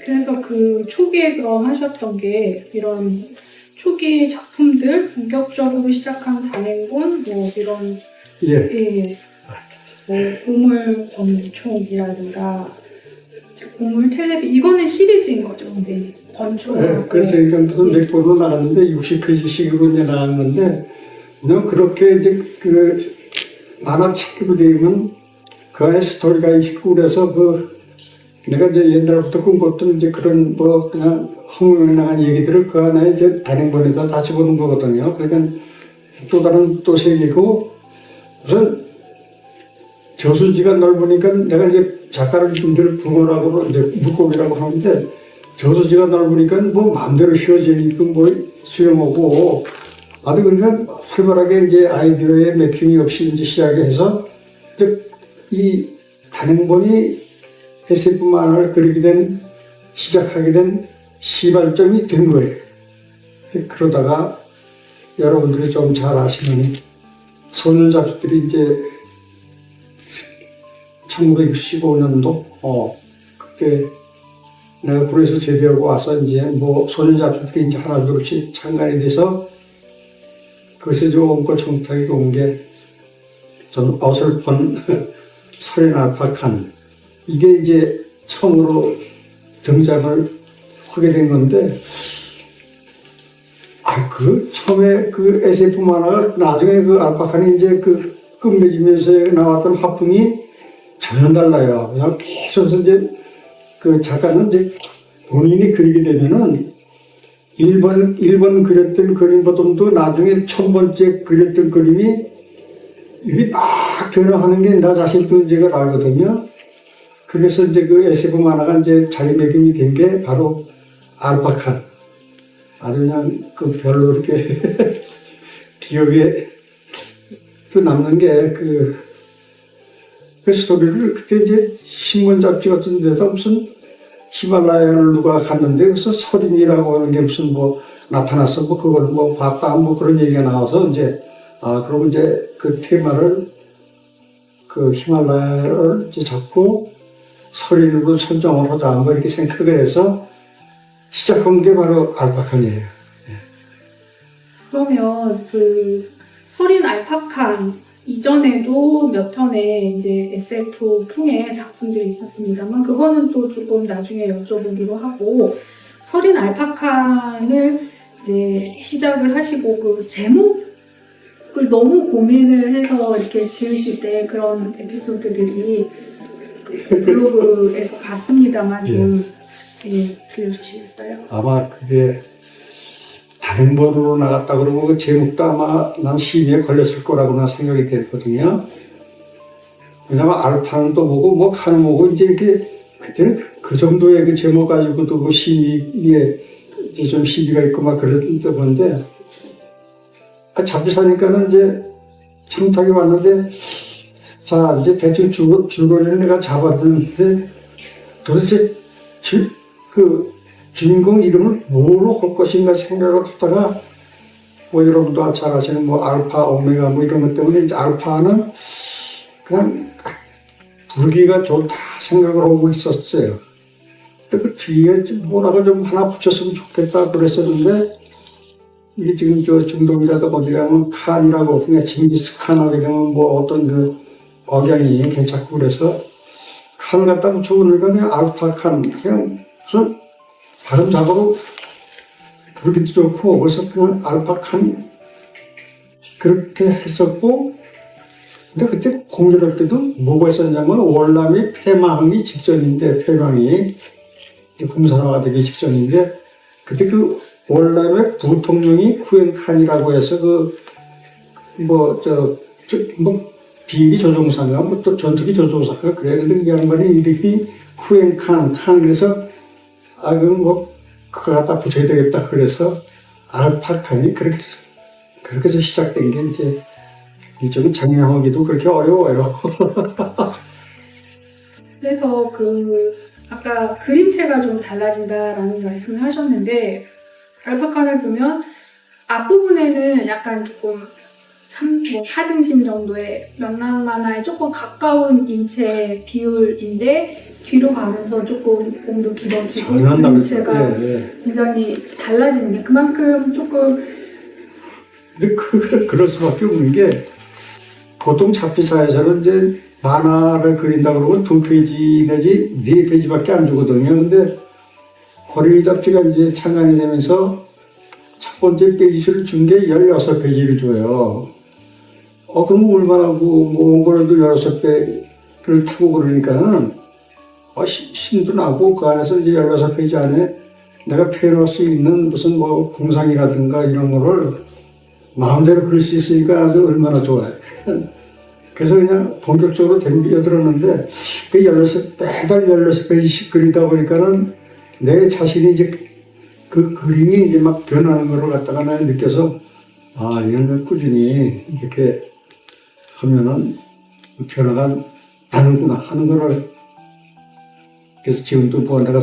Speaker 2: 그래서 그 초기에 그럼 하셨던 게 이런 초기 작품들 본격적으로 시작한 단행본 뭐 이런
Speaker 1: 예.
Speaker 2: 예, 뭐 보물 권총이라든가 보물 텔레비 이거는 시리즈인 거죠 이제 권총.
Speaker 1: 네, 그래서 그러니까 무슨 몇 권으로 나갔는데 60페이지씩으로 이제 나갔는데 그냥 그렇게 이제 그 만화책으로 되면 그 안에 스토리가 있고 그래서 그 내가 이제 옛날부터 꿈꿨던 이제 그런 뭐 그냥 흥미나간 얘기들을 그 안에 이제 단행본에서 다 집어넣은 거거든요. 그러니까 또 다른 또 세계고 우선 저수지가 넓으니까 내가 이제 작가를 분들을 붕어라고 이제 물고기라고 하는데 저수지가 넓으니까 뭐 마음대로 휘어지니까 뭐 수영하고 아주 그러니까 활발하게 이제 아이디어에 맥힘이 없이 이제 시작해서 이 단행본이 SF 만화를 그리게 된 시작하게 된 시발점이 된 거예요. 그러다가 여러분들이 좀 잘 아시는 소년 잡지들이 이제 1965년도 그때 내가 군에서 제대하고 와서 이제 뭐 소년 잡지들이 이제 하나 둘씩 창간이 돼서 그것에 좀 온걸 청탁이 온 게 좀 어설픈 설인 알파칸 이게 이제 처음으로 등장을 하게 된 건데 그 처음에 그 SF 만화가 나중에 그 알파칸이 이제 그 끝맺으면서 나왔던 화풍이 전혀 달라요. 그냥 계속 이제 그 작가는 이제 본인이 그리게 되면은 1번 그렸던 그림보다도 나중에 1000번째 그렸던 그림이 이게 막 변화하는 게 나 자신도 이제 그걸 알거든요. 그래서 이제 그 SF 만화가 이제 자리매김이 된 게 바로 알파칸. 아주 그냥 그 별로 이렇게 기억에 또 남는 게 그 스토리를 그때 이제 신문 잡지 같은 데서 무슨 히말라야를 누가 갔는데 그래서 설인이라고 하는 게 무슨 뭐 나타났어 뭐 그걸 뭐 봤다 뭐 그런 얘기가 나와서 이제 그럼 이제 그 테마를 그 히말라야를 이제 잡고 설인으로 선정을 하자 뭐 이렇게 생각을 해서 시작한 게 바로 알파칸이에요.
Speaker 2: 그러면 그 설인 알파칸 이전에도 몇 편의 이제 SF 풍의 작품들이 있었습니다만 그거는 또 조금 나중에 여쭤보기로 하고 설인 알파칸을 이제 시작을 하시고 그 제목을 너무 고민을 해서 이렇게 지으실 때 그런 에피소드들이 그 블로그에서 봤습니다만 좀 들려주시겠어요?
Speaker 1: 아마 그게 단행본으로 나갔다 그러고 그 제목도 아마 난 시비에 걸렸을 거라고 난 생각이 됐거든요. 왜냐면 알파는 또 뭐고 뭐 칸은 뭐고 이제 이렇게 그때는 그 정도의 그 제목 가지고도 그 시비에 이제 좀 시비가 있고 막 그랬던 건데 잡지 사니까는 이제 청탁이 왔는데 자 이제 대충 줄거리를 내가 잡았는데 도대체 그 주인공 이름을 뭐로 할 것인가 생각을 하다가 뭐 여러분도 잘 아시는 뭐 알파, 오메가 뭐 이런 것 때문에 이제 알파는 그냥 부르기가 좋다 생각을 하고 있었어요. 근데 그 뒤에 뭐라고 좀 하나 붙였으면 좋겠다 그랬었는데 이게 지금 저 중동이라도 어디 가면 칸이라고 그냥 징기스칸하게 되면 뭐 어떤 그 억양이 괜찮고 그래서 칸을 갖다 붙여보니까 그냥 알파칸 그냥 무슨 발음 잡아도 부르기도 좋고 그래서 그냥 알파칸 그렇게 했었고 근데 그때 공연할 때도 뭐가 있었냐면 월남이 폐망이 직전인데 폐망이 이제 공산화가 되기 직전인데 그때 그 월남의 부통령이 후엔칸이라고 해서 뭐 비행기 조종사인가 뭐 또 전투기 조종사인가 그래. 근데 그 양반이 이름이 후엔칸 그래서 그럼 뭐 그거 갖다 붙여야 되겠다 그래서 알파칸이 그렇게 해서 시작된 게 이제 일종의 장명하기도 그렇게 어려워요.
Speaker 2: 그래서 아까 그림체가 좀 달라진다라는 말씀을 하셨는데, 알파칸을 보면 앞부분에는 약간 조금 하등신 정도의 명랑 만화에 조금 가까운 인체 비율인데, 뒤로 가면서 조금 몸도 길어지고 그림체가 굉장히 달라지는 게 그만큼 조금.
Speaker 1: 근데 그럴 수밖에 없는 게 보통 잡지사에서는 이제 만화를 그린다 그러고 2페이지 내지 4페이지밖에 안 주거든요. 근데 호레이 잡지가 이제 창간이 되면서 첫 번째 페이지를 준 게 16페이지를 줘요. 그럼 얼마나 몽골에도 16배를 타고 그러니까는 신도 나고 그 안에서 이제 16페이지 안에 내가 표현할 수 있는 무슨 뭐 공상이라든가 이런 거를 마음대로 그릴 수 있으니까 아주 얼마나 좋아요. 그래서 그냥 본격적으로 덤벼들었는데 매달 16페이지씩 그리다 보니까는 내 자신이 이제 그 그림이 이제 막 변하는 걸 갖다가 내가 느껴서 이걸 꾸준히 이렇게 하면은 변화가 나는구나 하는 거를 그래서 지금도 내가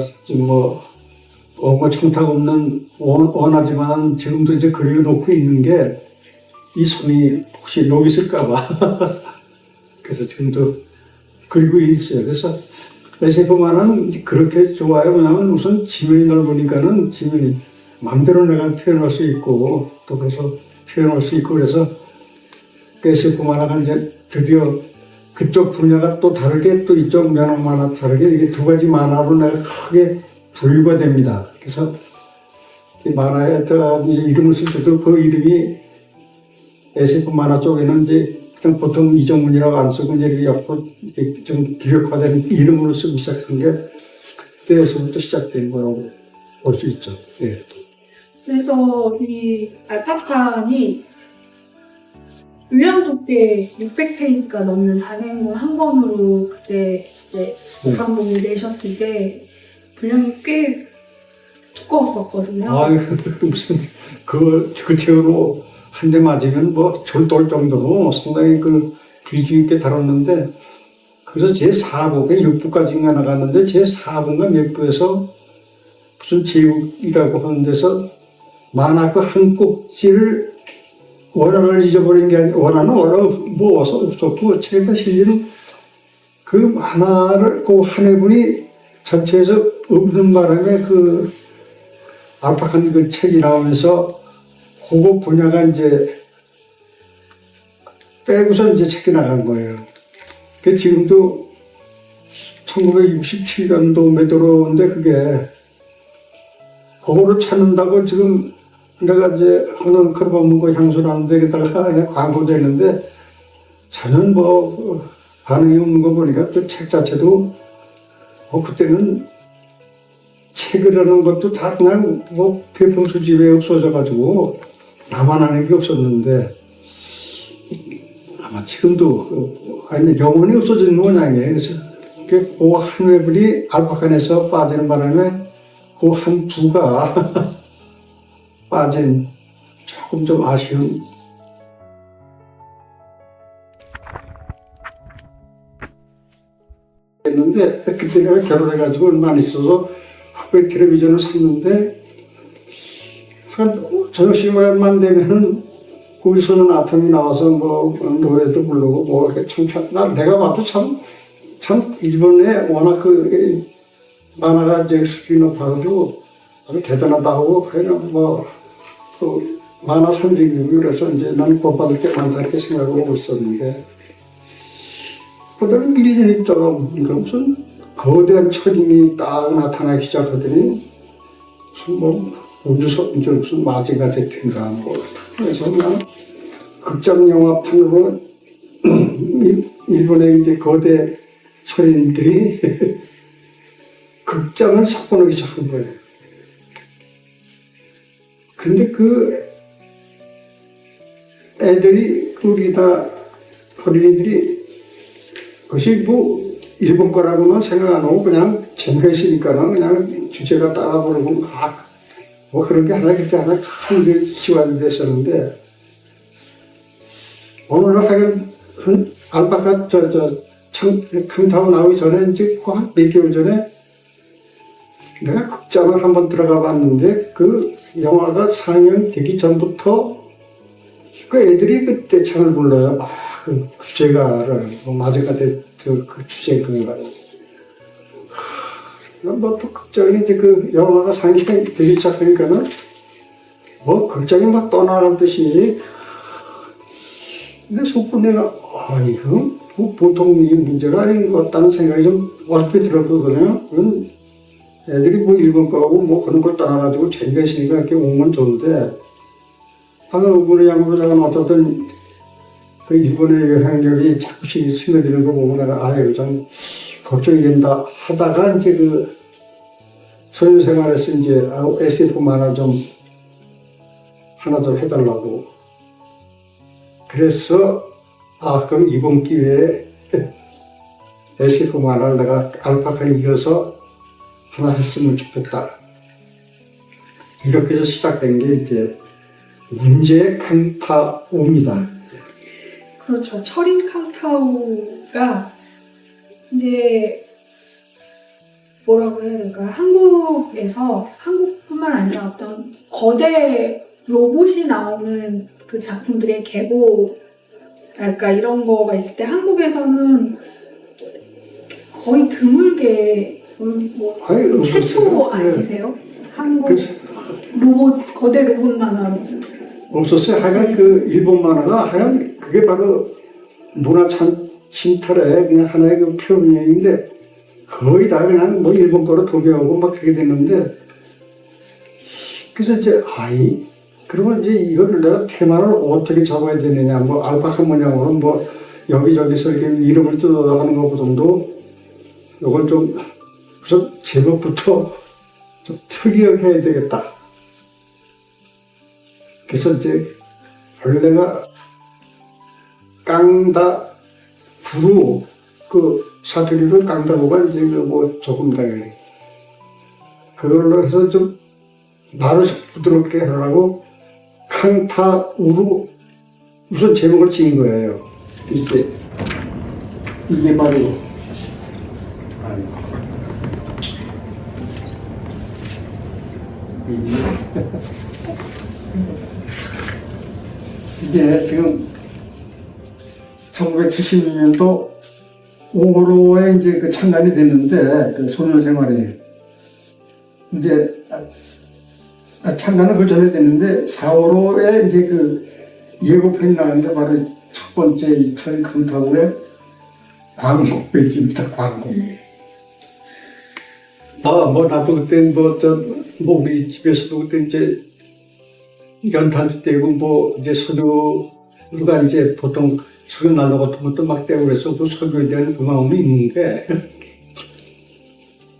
Speaker 1: 청탁 없는 원하지만 지금도 이제 그려놓고 있는 게 이 손이 혹시 여기 있을까봐 그래서 지금도 그리고 있어요. 그래서 SF 만화는 그렇게 좋아요. 왜냐하면 우선 지면이 넓으니까는 지면이 마음대로 내가 표현할 수 있고 또 그래서 표현할 수 있고 그래서 SF 만화가 이제 드디어 그쪽 분야가 또 다르게 또 이쪽 면학 만화 다르게 이게 두 가지 만화로 내가 크게 분류가 됩니다. 그래서 이 만화에다가 이제 이름을 쓸 때도 그 이름이 SF 만화 쪽에는 이제 그냥 보통 이정문이라고 안 쓰고 이제 옆으로 이렇게 좀 기획화된 이름으로 쓰기 시작한 게 그때서부터 시작된 거라고 볼 수 있죠. 예.
Speaker 2: 그래서 이 알파칸이 분량 두께 600페이지가 넘는 단행본 한 권으로 그때 이제 독강본을 내셨을 때 분량이 꽤 두꺼웠었거든요.
Speaker 1: 무슨 그 책으로 한 대 맞으면 뭐 졸도할 정도로 상당히 비중 있게 다뤘는데 그래서 제 4부에 6부까지인가 나갔는데 제 4부인가 몇 부에서 무슨 제국이라고 하는 데서 만화 한 꼭지를 원어를 잊어버린 게 아니라 원어는 모아서 없었고 책에다 실린 그 만화를 한 회분이 전체에서 없는 바람에 알파칸 책이 나오면서 그거 분야가 이제 빼고서 이제 책이 나간 거예요. 그 지금도 1967년도 매도로인데 그거를 찾는다고 지금 내가 이제 하는 크로바문고 향수라는 데다가 그냥 광고도 했는데 전혀 반응이 없는 거 보니까 그 책 자체도 그때는 책을 하는 것도 다 그냥 배품 수집에 없어져가지고 나만 하는 게 없었는데 아마 지금도 영원히 없어지는 모양이에요. 그래서 그 한 회분이 알파칸에서 빠지는 바람에 그 한 부가 빠진 조금 좀 아쉬운 했는데 그때 내가 결혼해가지고 얼마 안 있어서 후배 텔레비전을 샀는데 저녁 시간만 되면은 거기서는 아톰이 나와서 노래도 부르고 내가 봐도 참 일본에 워낙 만화가 이제 수준이 높아가지고 아주 대단하다고 그냥 만화 선생님이 그래서 이제 나는 본받을 게 많다 이렇게 생각하고 있었는데 그다음에 미리 있다가 무슨 거대한 천임이 딱 나타나기 시작하더니 무슨 무슨 마징가 제트인가 그래서 그냥 극장 영화판으로 일본의 이제 거대 소인들이 극장을 석권하기 시작한 거예요. 근데 그 애들이, 우리 다 어린이들이 그것이 뭐 일본 거라고는 생각 안 하고 그냥 재미가 있으니까는 그냥 주제가 따라 부르고 막 뭐 그런 게 하나 그때 하나 큰 시간이 됐었는데, 어느 날 하여간 알파카 칸타운 나오기 전에 이제 한 몇 개월 전에 내가 극장을 한번 들어가 봤는데, 그 영화가 상영되기 전부터 그 애들이 그때 창을 불러요. 그 주제가를, 마제가 그 주제가가. 뭐또 극장에 이제 그 영화가 상영되기 시작하니까는 뭐 극장이 막 떠나가듯이. 근데 속으로 내가, 이거 뭐 보통 이 문제가 아닌 것 같다는 생각이 좀 얼핏 들었거든요. 애들이 뭐 일본 거하고 뭐 그런 걸 떠나가지고 재미가 있으니까 이렇게 오면 좋은데, 아까 이번에 양부장은 어떻든 그 일본의 영향력이 자꾸씩 스며드는 거 보고 내가 이거 좀 걱정이 된다 하다가 이제 그 소녀생활에서 이제 SF 만화 좀 하나 좀 해달라고. 그래서 그럼 이번 기회에 SF 만화를 내가 알파카에 이어서 하나 했으면 좋겠다. 이렇게 해서 시작된 게 이제 문제의 칸타오입니다.
Speaker 2: 그렇죠. 철인 칸타오가 이제 뭐라고 해야 될까요? 한국에서, 한국뿐만 아니라 어떤 거대 로봇이 나오는 그 작품들의 계보랄까 이런 거가 있을 때 한국에서는 거의 드물게 뭐 최초 아니세요? 한국 로봇, 거대 로봇 만화로
Speaker 1: 없었어요. 하여간 그 일본 만화가 하여간 그게 바로 문화 침탈의 그냥 하나의 그 표현인데, 거의 다 그냥 뭐 일본 거로 도배하고 막 그렇게 됐는데, 그래서 이제 그러면 이제 이거를 내가 테마를 어떻게 잡아야 되느냐, 뭐 알파카 모양으로 뭐 여기저기서 이렇게 이름을 뜯어 하는 것보다도 이걸 좀 우선 제목부터 좀 특이하게 해야 되겠다. 그래서 이제 원래가 깡다 구루, 그 사투리로 깡다구가 이제 뭐 조금 당연히 그걸로 해서 좀 말을 부드럽게 하려고 칸타우루 우선 제목을 지은 거예요. 이게 바로 이게 지금 1976년도 5월호에 이제 그 창간이 됐는데, 그 소년 생활에 이제 창간은 그 전에 됐는데 4월호에 이제 그 예고편이 나왔는데, 바로 첫 번째 이 철인 칸타오의 광고 페이지입니다. 광고. 뭐 나도 그때 뭐 우리 집에서도 그때 이제 연탄 때고 뭐 이제 석유가 이제 보통 석유 난로 같은 것도 막 떼고 그래서 그 석유에 대한 그 마음이 있는데,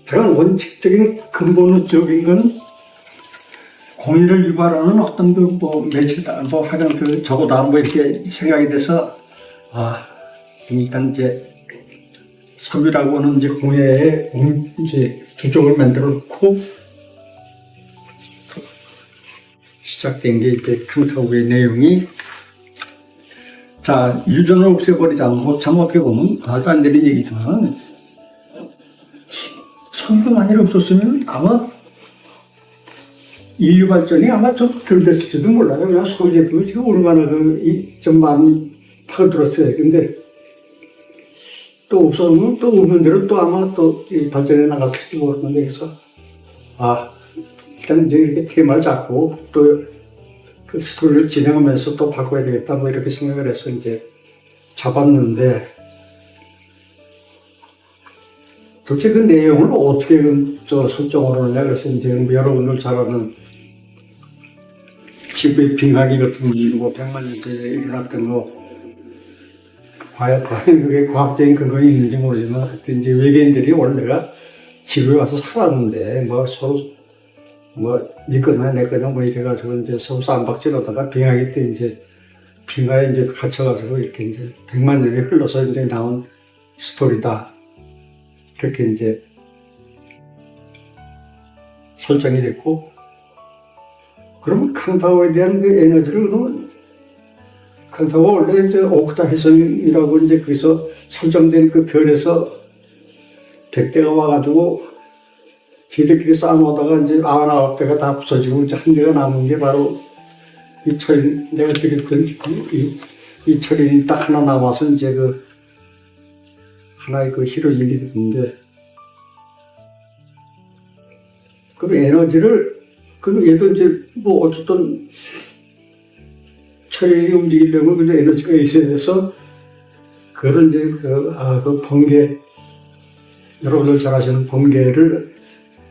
Speaker 1: 하여간 원칙적인 근본적인 건 공의를 유발하는 어떤 그 뭐 매체다, 뭐 하여간 그 저거다 뭐 이렇게 생각이 돼서, 일단 이제 석유라고 하는 이제 공예의 이제 주종을 만들어 놓고 시작된 게 이제 칸타오의 내용이, 자, 유전을 없애버리자. 뭐 잘못해 보면 말도 안 되는 얘기지만, 석유만이 없었으면 아마 인류 발전이 아마 좀 덜 됐을지도 몰라요. 그냥 석유 제품이 지금 얼마나 좀 많이 파고들었어요. 근데 또 없어지면 또 없는 대로 또 아마 또 발전해 나갔을지 모르는데, 그래서 일단 이제 이렇게 테마를 잡고 또 그 스토리를 진행하면서 또 바꿔야 되겠다 뭐 이렇게 생각을 해서 이제 잡았는데, 도대체 그 내용을 어떻게 설정을 하느냐. 그래서 이제 여러분들 잘 아는 지구의 빙하기 같은 뭐 100만 년 전에 일어났던 거, 과연 그게 과학적인 근거는 있는지 모르지만, 그때 이제 외계인들이 원래가 지구에 와서 살았는데, 뭐 서로, 뭐, 니 거나 내 거나 뭐 이래가지고 이제 서로 쌈박질하다가 빙하기 때 이제, 빙하에 이제 갇혀가지고 이렇게 이제 100만 년이 흘러서 이제 나온 스토리다. 그렇게 이제 설정이 됐고, 그러면 캉타오에 대한 그 에너지를 그러면 캉타오가 원래 이제 오크타 해성이라고 이제 거기서 설정된 그 별에서 100대가 와가지고 지들끼리 싸워놓다가 이제 99대가 다 부서지고 이제 한 대가 남은 게 바로 이 철인, 내가 드렸던 이 철인이 딱 하나 남아서 이제 그 하나의 그 히로인이 됐는데, 그 에너지를, 그 얘도 이제 뭐 어쨌든 철인이 움직이려면 그 에너지가 있어야 돼서, 그걸 이제 그 번개, 여러분들 잘 아시는 번개를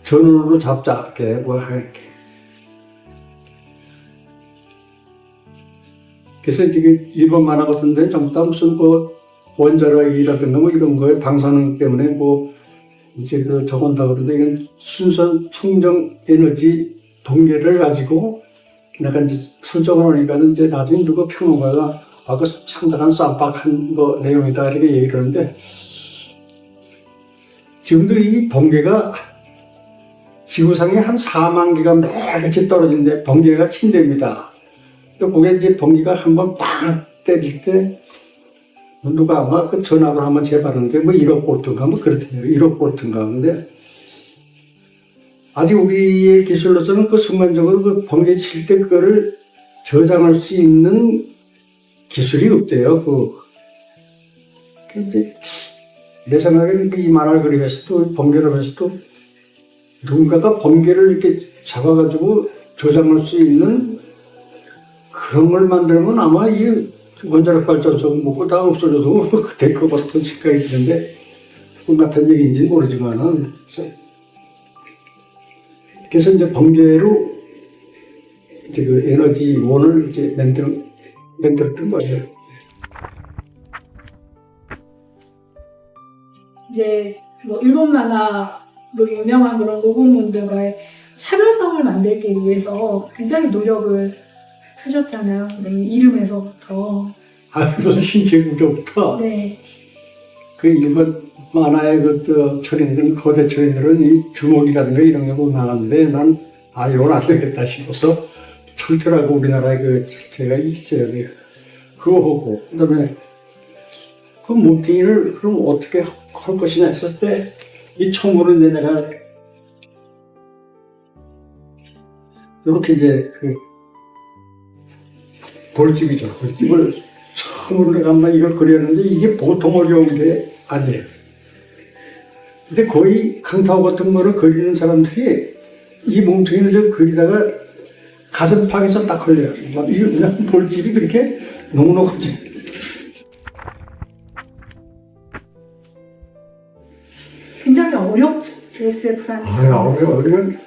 Speaker 1: 전원으로 잡자, 이렇게 뭐 이렇게. 그래서 이게 일본 만화 같은데 전부 다 무슨 뭐 원자력이라든가 뭐 이런 거에 방사능 때문에 뭐 이제 그 적은다 그러는데, 이건 순수한 청정 에너지 번개를 가지고 내가 이제 설정을 하니까 이제 나중에 누가 평론가가 그 상당한 쌈박한 뭐 내용이다 이렇게 얘기를 하는데, 지금도 이 번개가 지구상에 한 4만 개가 매일같이 떨어지는데 번개가 친대입니다. 그게 이제 번개가 한번 빵 때릴 때 누가 아마 그 전화로 한번 재봤는데 뭐 1억 볼트인가 뭐 그렇대요. 1억 볼트인가. 근데 아직 우리의 기술로서는 그 순간적으로 그 번개 칠 때 그거를 저장할 수 있는 기술이 없대요. 그 이제 내 생각에는 이 만화를 그리면서도 번개를 하면서도 누군가가 번개를 이렇게 잡아가지고 저장할 수 있는 그런 걸 만들면 아마 이 원자력 발전소 뭐고 다 없어져도 될 것 같은 생각이 드는데, 그건 같은 얘기인지 모르지만은, 그래서 이제 번개로 이제 그 에너지원을 이제 만들었던 거예요.
Speaker 2: 이제 뭐 일본 만화로 유명한 그런 로봇몬들과의 차별성을 만들기 위해서 굉장히 노력을 하셨잖아요. 네, 이름에서부터.
Speaker 1: 무슨 신체 구조부터.
Speaker 2: 네.
Speaker 1: 그 일본 만화의 그 철인들은, 거대 철인들은 이 주먹이라든가 이런 게 보면 나가는데, 난 이건 안 되겠다 싶어서 철퇴라고 우리나라에 그 제가 있어요. 그거 하고, 그 다음에 그 몸뚱이를 그럼 어떻게 할 것이냐 했을 때, 이 총으로 이제 내가 이렇게 이제 그 볼집이죠. 볼집을 처음으로 내가 한번 이걸 그렸는데 이게 보통 어려운 게 아니에요. 근데 거의 캉타오 같은 거를 그리는 사람들이 이 몸뚱이를 좀 그리다가 가슴팍에서 딱 걸려요. 막 이게 그냥 볼집이 그렇게 넉넉하지.
Speaker 2: 굉장히 어렵죠. SF라는
Speaker 1: 어려운.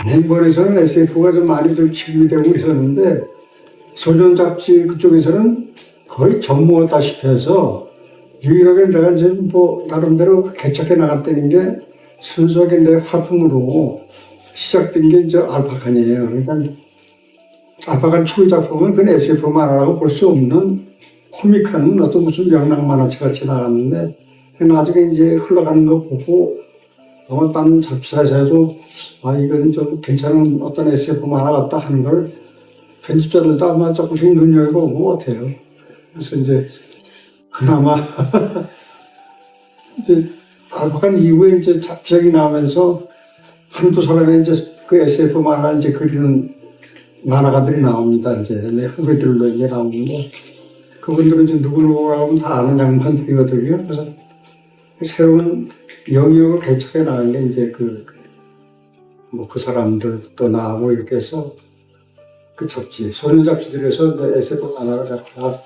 Speaker 1: 일본에서는 SF가 좀 많이 좀 취급되고 있었는데, 소년 잡지 그쪽에서는 거의 전무했다시피 해서, 유일하게 내가 이제 뭐 나름대로 개척해 나갔다는 게 순수하게 내 화풍으로 시작된 게 이제 알파칸이에요. 그러니까 알파칸 초기 작품은 그건 SF 만화라고 볼 수 없는 코믹한 어떤 무슨 명랑 만화책 같이 나갔는데, 나중에 이제 흘러가는 거 보고 아마 딴 잡지사에서도 이건 좀 괜찮은 어떤 SF 만화 같다 하는 걸 편집자들도 아마 조금씩 눈여겨보는 것 같아요. 그래서 이제 그나마 이제 알파칸 이후에 이제 잡지작이 나오면서 한두 사람의 이제 그 SF 만화 이제 그리는 만화가들이 나옵니다. 이제 내 후배들로 이제 나오는데, 그분들은 이제 누구누구 하면 다 아는 양반들이거든요. 그래서 새로운 영역을 개척해 나가는 게 이제 그 사람들 또 나하고 이렇게 해서 그 잡지, 소년 잡지들에서 이제 SF 만화를 갖다가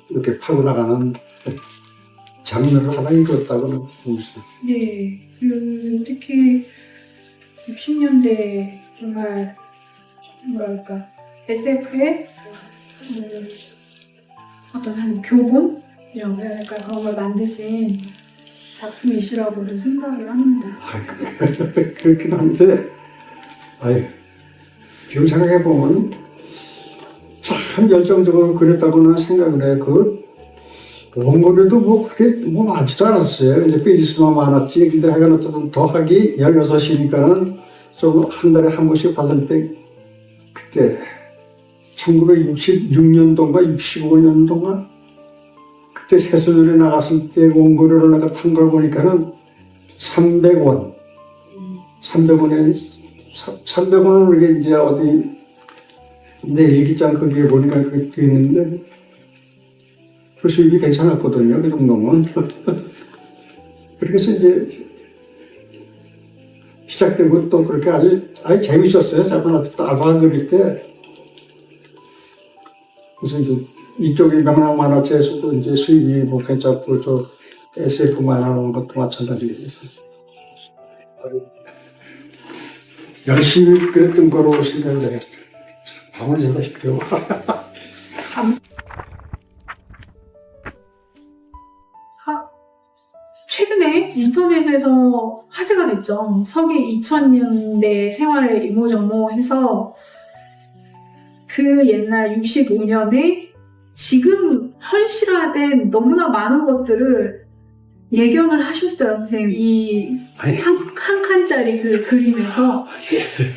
Speaker 1: 이렇게 파고 나가는 장르를 하나 이뤘다고는 봅니다.
Speaker 2: 네. 특히 60년대 정말 뭐랄까 SF의 어떤 한 교본이라고 해야 될까요? 그런 걸 만드신 작품이시라고도 생각을 합니다.
Speaker 1: 그렇긴 한데, 아이, 지금 생각해보면 참 열정적으로 그렸다고는 생각을 해. 그 원고료도 뭐 그렇게 뭐 많지도 않았어요. 이제 페이지수만 많았지. 근데 하여간 어쨌든 더하기 16이니까는 좀 한 달에 한 번씩 받을 때, 그때 1966년도인가 65년도인가 그때 새소년에 나갔을 때 원고료를 내가 탄 걸 보니까는 300원. 300원을 이게 이제 어디 내 일기장 거기에 보니까 그게 있는데 그 수입이 괜찮았거든요. 그 정도면. 그래서 이제 시작되고 또 그렇게 아주 재밌었어요. 자꾸나 따라 그릴 때. 그래서 이제 이쪽이 명랑 만화체에서도 이제 수입이 뭐 괜찮고 또 SF 만화하는 것도 마찬가지로 있었어요. 열심히 그랬던 거로 생각을 해요. 밤을 새다시피요.
Speaker 2: 최근에 인터넷에서 화제가 됐죠. 서기 2000년대 생활의 이모저모해서 그 옛날 65년에 지금 현실화된 너무나 많은 것들을 예견을 하셨어요, 선생님. 이 한 칸짜리 그 그림에서.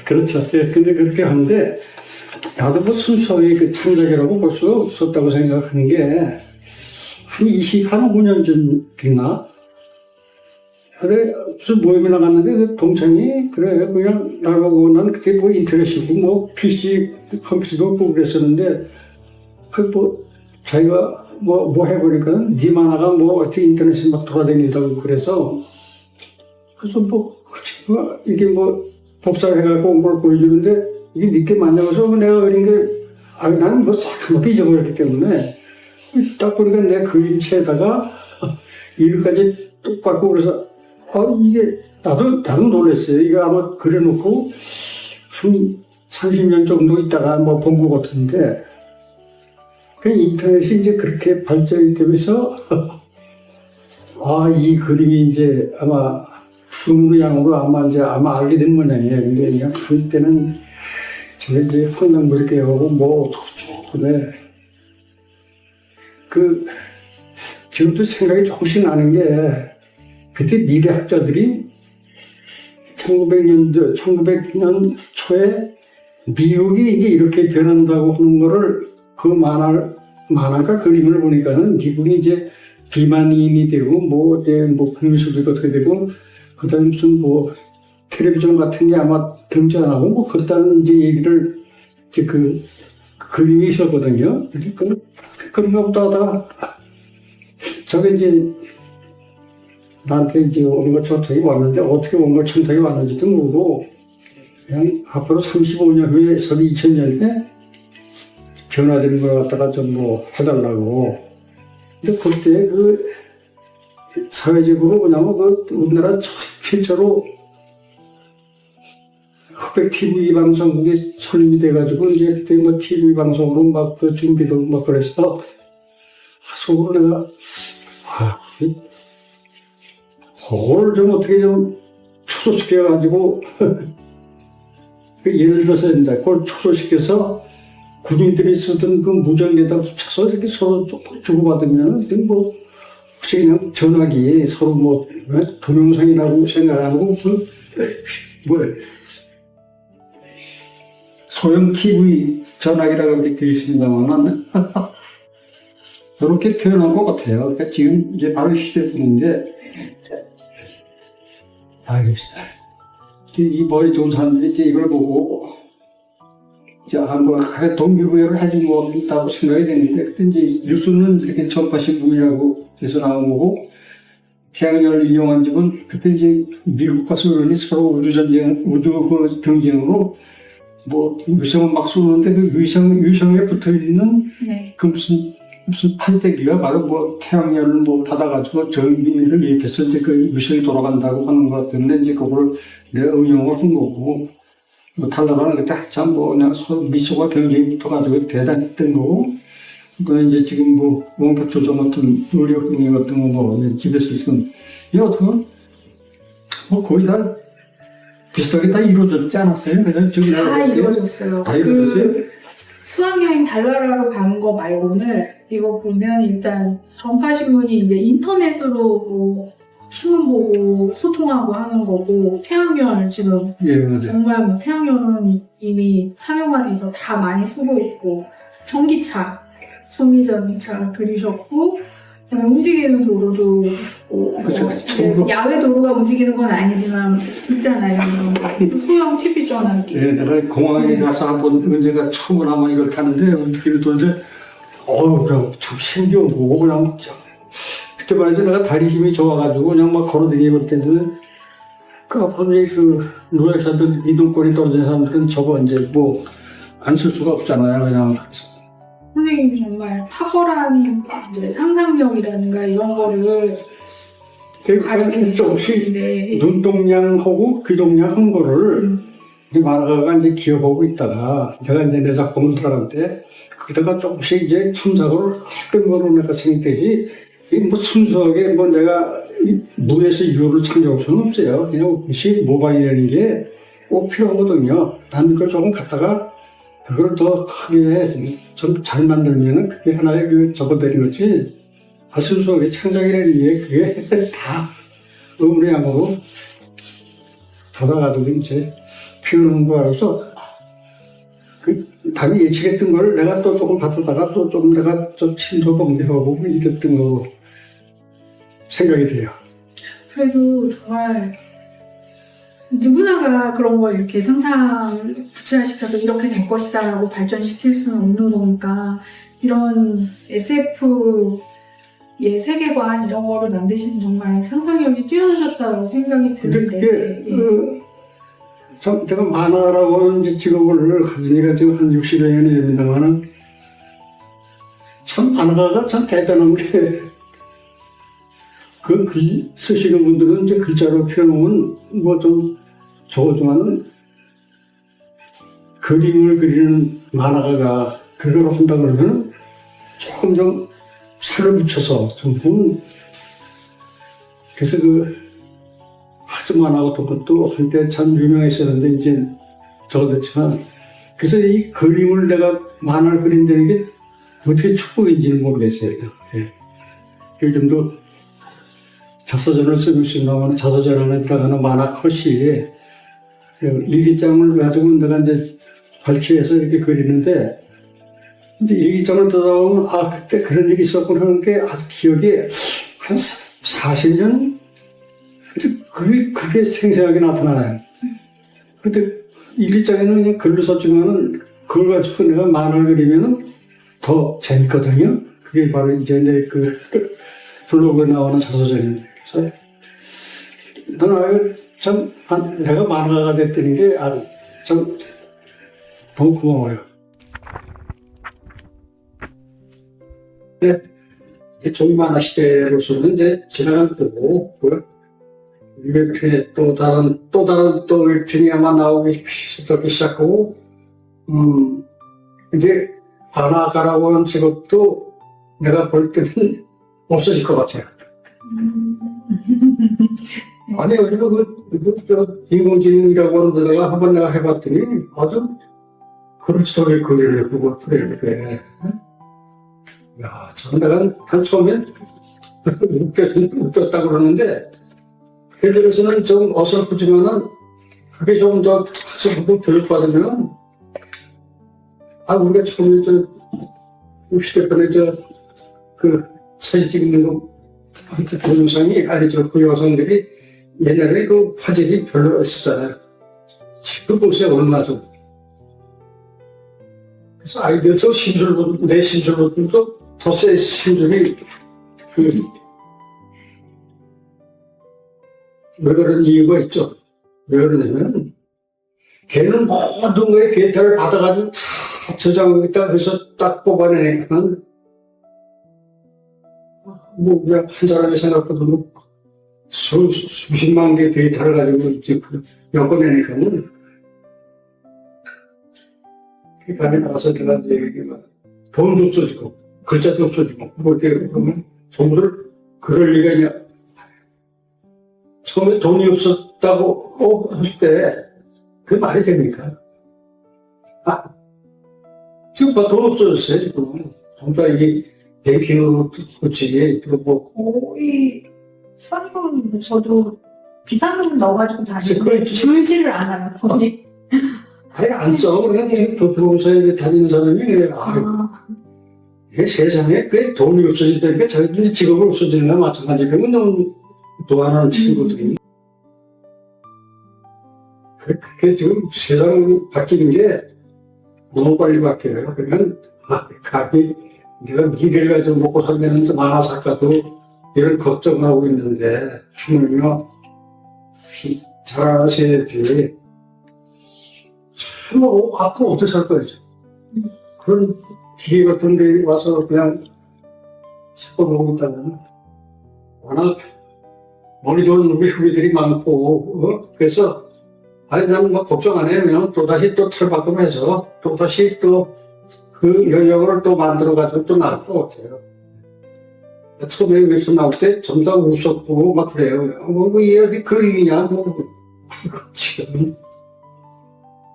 Speaker 1: 그렇죠. 예, 근데 그렇게 하는데, 나도 뭐 순수하게 그 창작이라고 볼 수 없었다고 생각하는 게, 한 25년 전이나, 그래, 무슨 모임에 나갔는데, 그 동생이, 그래, 그냥 날 보고, 난 그때 뭐 인터넷이고, 뭐 PC, 컴퓨터도 보고 그랬었는데, 자기가 뭐 해보니까, 니 만화가 뭐 어떻게 인터넷에 막 돌아다닌다고 그래서, 그래서 이게 뭐 복사해갖고 온 걸 보여주는데 이게 니께 맞냐고 해서 내가 그린 게 나는 뭐 새까맣게 잊어버렸기 때문에 딱 보니까 내 그림체에다가 이름까지 똑같고 그래서 이게 나도 놀랐어요. 이거 아마 그려놓고 한 30년 정도 있다가 뭐 본 것 같은데 그 인터넷이 이제 그렇게 발전이 되면서 이 그림이 이제 아마 음으로 양으로 아마 알게 된 모양이에요. 근데 그냥 그때는 제가 이제 황당무리 깨우고 뭐 그래. 지금도 생각이 조금씩 나는 게 그때 미래학자들이 1900년 초에 미국이 이제 이렇게 변한다고 하는 거를 그 만화가 그림을 보니까는 미국이 이제 비만인이 되고 뭐 금수도 어떻게 되고 그다음에 무슨 뭐 텔레비전 같은 게 아마 등장하고 뭐 그렇다는 이제 얘기를 이제 그 그림이 있었거든요. 그런가 보다 하다가 저게 이제 나한테 이제 원고 청탁이 왔는데 어떻게 원고 청탁이 왔는지도 모르고 그냥 앞으로 35년 후에 서기 2000년에 변화되는 걸 갖다가 좀 뭐 해달라고. 근데 그때 사회적으로 뭐냐면 우리나라 최초로 흑백 TV 방송국이 설립이 돼가지고 이제 그때 뭐 TV 방송으로 막 그 준비도 막 그래서 속으로 내가 그걸 좀 어떻게 좀 축소시켜가지고 예를 들어서 그걸 축소시켜서 군인들이 쓰던 그 무전기에다 붙여서 이렇게 서로 주고받으면 뭐 혹시 그냥 전화기 서로 뭐 동영상이라고 생각하고 무슨 소형 TV 전화기라고 이렇게 되어 있습니다만 이렇게 표현한 것 같아요. 그러니까 지금 이제 바로 휴대폰인데 이 머리 좋은 사람들이 이제 이걸 보고 이제 뭐 동기부여를 해준 거 있다고 생각이 되는데 그때 이제 뉴스는 이렇게 전파신 분이라고 돼서 나온 거고 태양열을 이용한 집은 그때 이제 미국과 소련이 서로 우주 경쟁으로 뭐 위성을 막 쏘는데 그 위성에 붙어 있는 그 무슨 판때기가 바로 뭐 태양열을 뭐 받아가지고 전기를 일으켜서 이제 그 위성이 돌아간다고 하는 것 때문에 이제 그걸 내가 응용을 한 거고. 뭐 달라라는 그때 한참 뭐 그냥 미소가 경쟁이 붙어가지고 대단했던 거고 또 이제 지금 뭐 원격 조정 같은 의료기능 같은 거뭐 집에서 지금 이 어떻게 보면 뭐 거의 다 비슷하게 다 이루어졌지 않았어요? 그래서 지금
Speaker 2: 다 이루어졌어요.
Speaker 1: 다 이루어졌어요?
Speaker 2: 그 수학여행 달나라로 가는 거 말고는 이거 보면 일단 전파신문이 이제 인터넷으로 뭐 신문 보고 소통하고 하는 거고 태양열 지금
Speaker 1: 예, 맞아요.
Speaker 2: 정말 뭐 태양열은 이미 상용화돼서 다 많이 쓰고 있고 전기자동차 들이셨고 움직이는 도로도 있고
Speaker 1: 그쵸.
Speaker 2: 이제 야외 도로가 움직이는 건 아니지만 있잖아요. 또 소형 TV 전화기.
Speaker 1: 예, 내가 공항에 가서 한번 언제가 처음으로 한번 이걸 타는데 길을 돌는데 그냥 참 신기하고 그냥 그때 말이죠. 내가 다리 힘이 좋아가지고 그냥 막 걸어다니고 그랬는데 그 앞으로 이제 그 노약자들 이동권이 떨어진 사람들은 저거 이제 뭐 안 쓸 수가 없잖아요. 그냥
Speaker 2: 선생님이 정말 탁월한 이제 상상력이라든가 이런 거를
Speaker 1: 그 조금씩
Speaker 2: 가르치는데
Speaker 1: 눈동냥하고 귀동냥 한 거를 이제 만화가가 이제 기억하고 있다가 내가 이제 내 작품을 들어갈 때 그러다가 조금씩 이제 첨삭을 할 거로 내가 생각되지 이 뭐 순수하게 뭐 내가 무에서 유를 창조할 수는 없어요. 그냥 그것이 모방이라는 게 꼭 필요하거든요. 난 그걸 조금 갖다가 그걸 더 크게 좀 잘 만들면은 그게 하나의 그 접어들인 거지. 순수하게 창작이라는 게 그게 다 의무량으로 받아가지고 이제 피우는 거라서 그 답이 예측했던 걸 내가 또 조금 받다가 또 좀 내가 좀 침도 범죄하고 이랬던 거 생각이 돼요.
Speaker 2: 그래도 정말 누구나가 그런 걸 이렇게 상상 구체화시켜서 이렇게 될 것이다라고 발전시킬 수는 없는 거니까 이런 SF의 세계관 이런 거를 만드시면 정말 상상력이 뛰어나셨다고 생각이
Speaker 1: 근데
Speaker 2: 드는데
Speaker 1: 그게 참 내가 만화라고 하는 이제 직업을 가진 지가 지금 한 60여 년이 됩니다만은 참 만화가가 참 대단한 게 그 글 쓰시는 분들은 이제 글자로 표현하면 뭐 좀 적어지만은 그림을 그리는 만화가가 그걸 한다 그러면 조금 좀 살을 붙여서 좀 보면 그래서 그 하즈 만화 같은 것도 한때 참 유명했었는데 이제 적어졌지만 그래서 이 그림을 내가 만화를 그린다는 게 어떻게 축복인지는 모르겠어요. 예. 요즘도 자서전을 쓰고 있습니다만 자서전 안에 들어가는 만화 컷이 일기장을 가지고 내가 이제 발췌해서 이렇게 그리는데 이제 일기장을 들어보면 그때 그런 일이 있었구나 하는 게 아주 기억이 한 40년 그게 생생하게 나타나요. 근데 일기장에는 그냥 글로 썼지만은 그걸 가지고 내가 만화를 그리면은 더 재밌거든요. 그게 바로 이제 그 블로그에 나오는 자서전입니다. 그래서 나는 참 내가 만화가가 됐다는 게 참 너무 고마워요. 네, 종이 만화 시대로서는 이제 지나간 거고 이렇게 또 다른 웹툰이야만 나오기 시작하고 이제 만화가라고 하는 직업도 내가 볼 때는 없어질 것 같아요. 아니, 인공지능이라고 하는 데다가 한번 내가 해봤더니 아주 그렇지도 그리를 해보고 그래. 야, 참 내가 한 처음엔 웃겼다 그러는데 애들에서는 좀 어설프지만은 그게 좀 더 학생들 교육받으면 우리가 처음에 휴대폰에 그 사진 찍는 거 동영상이 아니죠. 그 여성들이 옛날에 그 화질이 별로 없었잖아요. 지금 보세요, 얼마나 좀. 그래서 아이디어도 내 심술보다도 더 세 심술이 왜 그런 이유가 있죠. 왜 그러냐면 걔는 모든 거에 데이터를 받아가지고 다 저장하고 있다. 그래서 딱 뽑아내니까 뭐 그냥 한 사람이 생각보다 수십만 개의 데이터를 가지고 이제 엮어내니까는 그 안에 나가서 내가 이제 돈도 써주고 글자도 없어지고, 뭐 이렇게 보면 전부를 그럴 리가 있냐. 처음에 돈이 없었다고 했을 때, 그게 말이 됩니까? 지금 다 돈 없어졌어요, 지금. 전부 다 이게 뱅킹으로 그렇지, 그리고
Speaker 2: 거의 현금 저도 비상금 넣어가지고 다니는데
Speaker 1: 그렇죠.
Speaker 2: 줄지를 않아요. 돈이.
Speaker 1: 아예 안 써. 그냥 지금 조폐공사에 다니는 사람이 그래. 이게 세상에 그 돈이 없어지다니까 자기들이 직업을 없어지는 거나 마찬가지예요. 그러면 너무 도안하는 친구들이. 그게 지금 세상이 바뀌는 게 너무 빨리 바뀌어요. 그러면 각이 내가 미래를 가지고 먹고 살면 만화 작가도 이런 걱정을 하고 있는데 하물며 잘하셔야지. 참 앞으로 어떻게 살 거예요? 그런 기회 같은 데 와서 그냥 찾아보고 있다면 워낙 머리 좋은 우리 후배들이 많고 그래서 아니 난 뭐 걱정 안 해요. 그냥 또다시 또 탈바꿈해서 또다시 또 그 영역을 또 만들어가지고 또 나올 것 같아요. 처음에 여기서 나올 때 전부 다 웃었고 막 그래요. 뭐 이게 어디 그림이냐 뭐 지금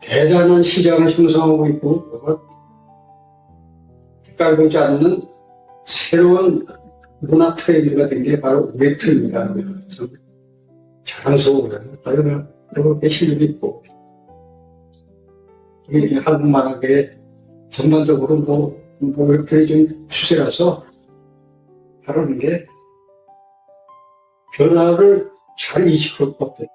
Speaker 1: 대단한 시장을 형성하고 있고 깔보지 않는 새로운 문화 트렌드가 된 게 바로 웹툰입니다. 참 자랑스러워요. 그리고 실력이 있고 이 한국 만화계 전반적으로 뭐 웹툰이 좀 추세라서 바로 이게 변화를 잘 인식할 것 같아요.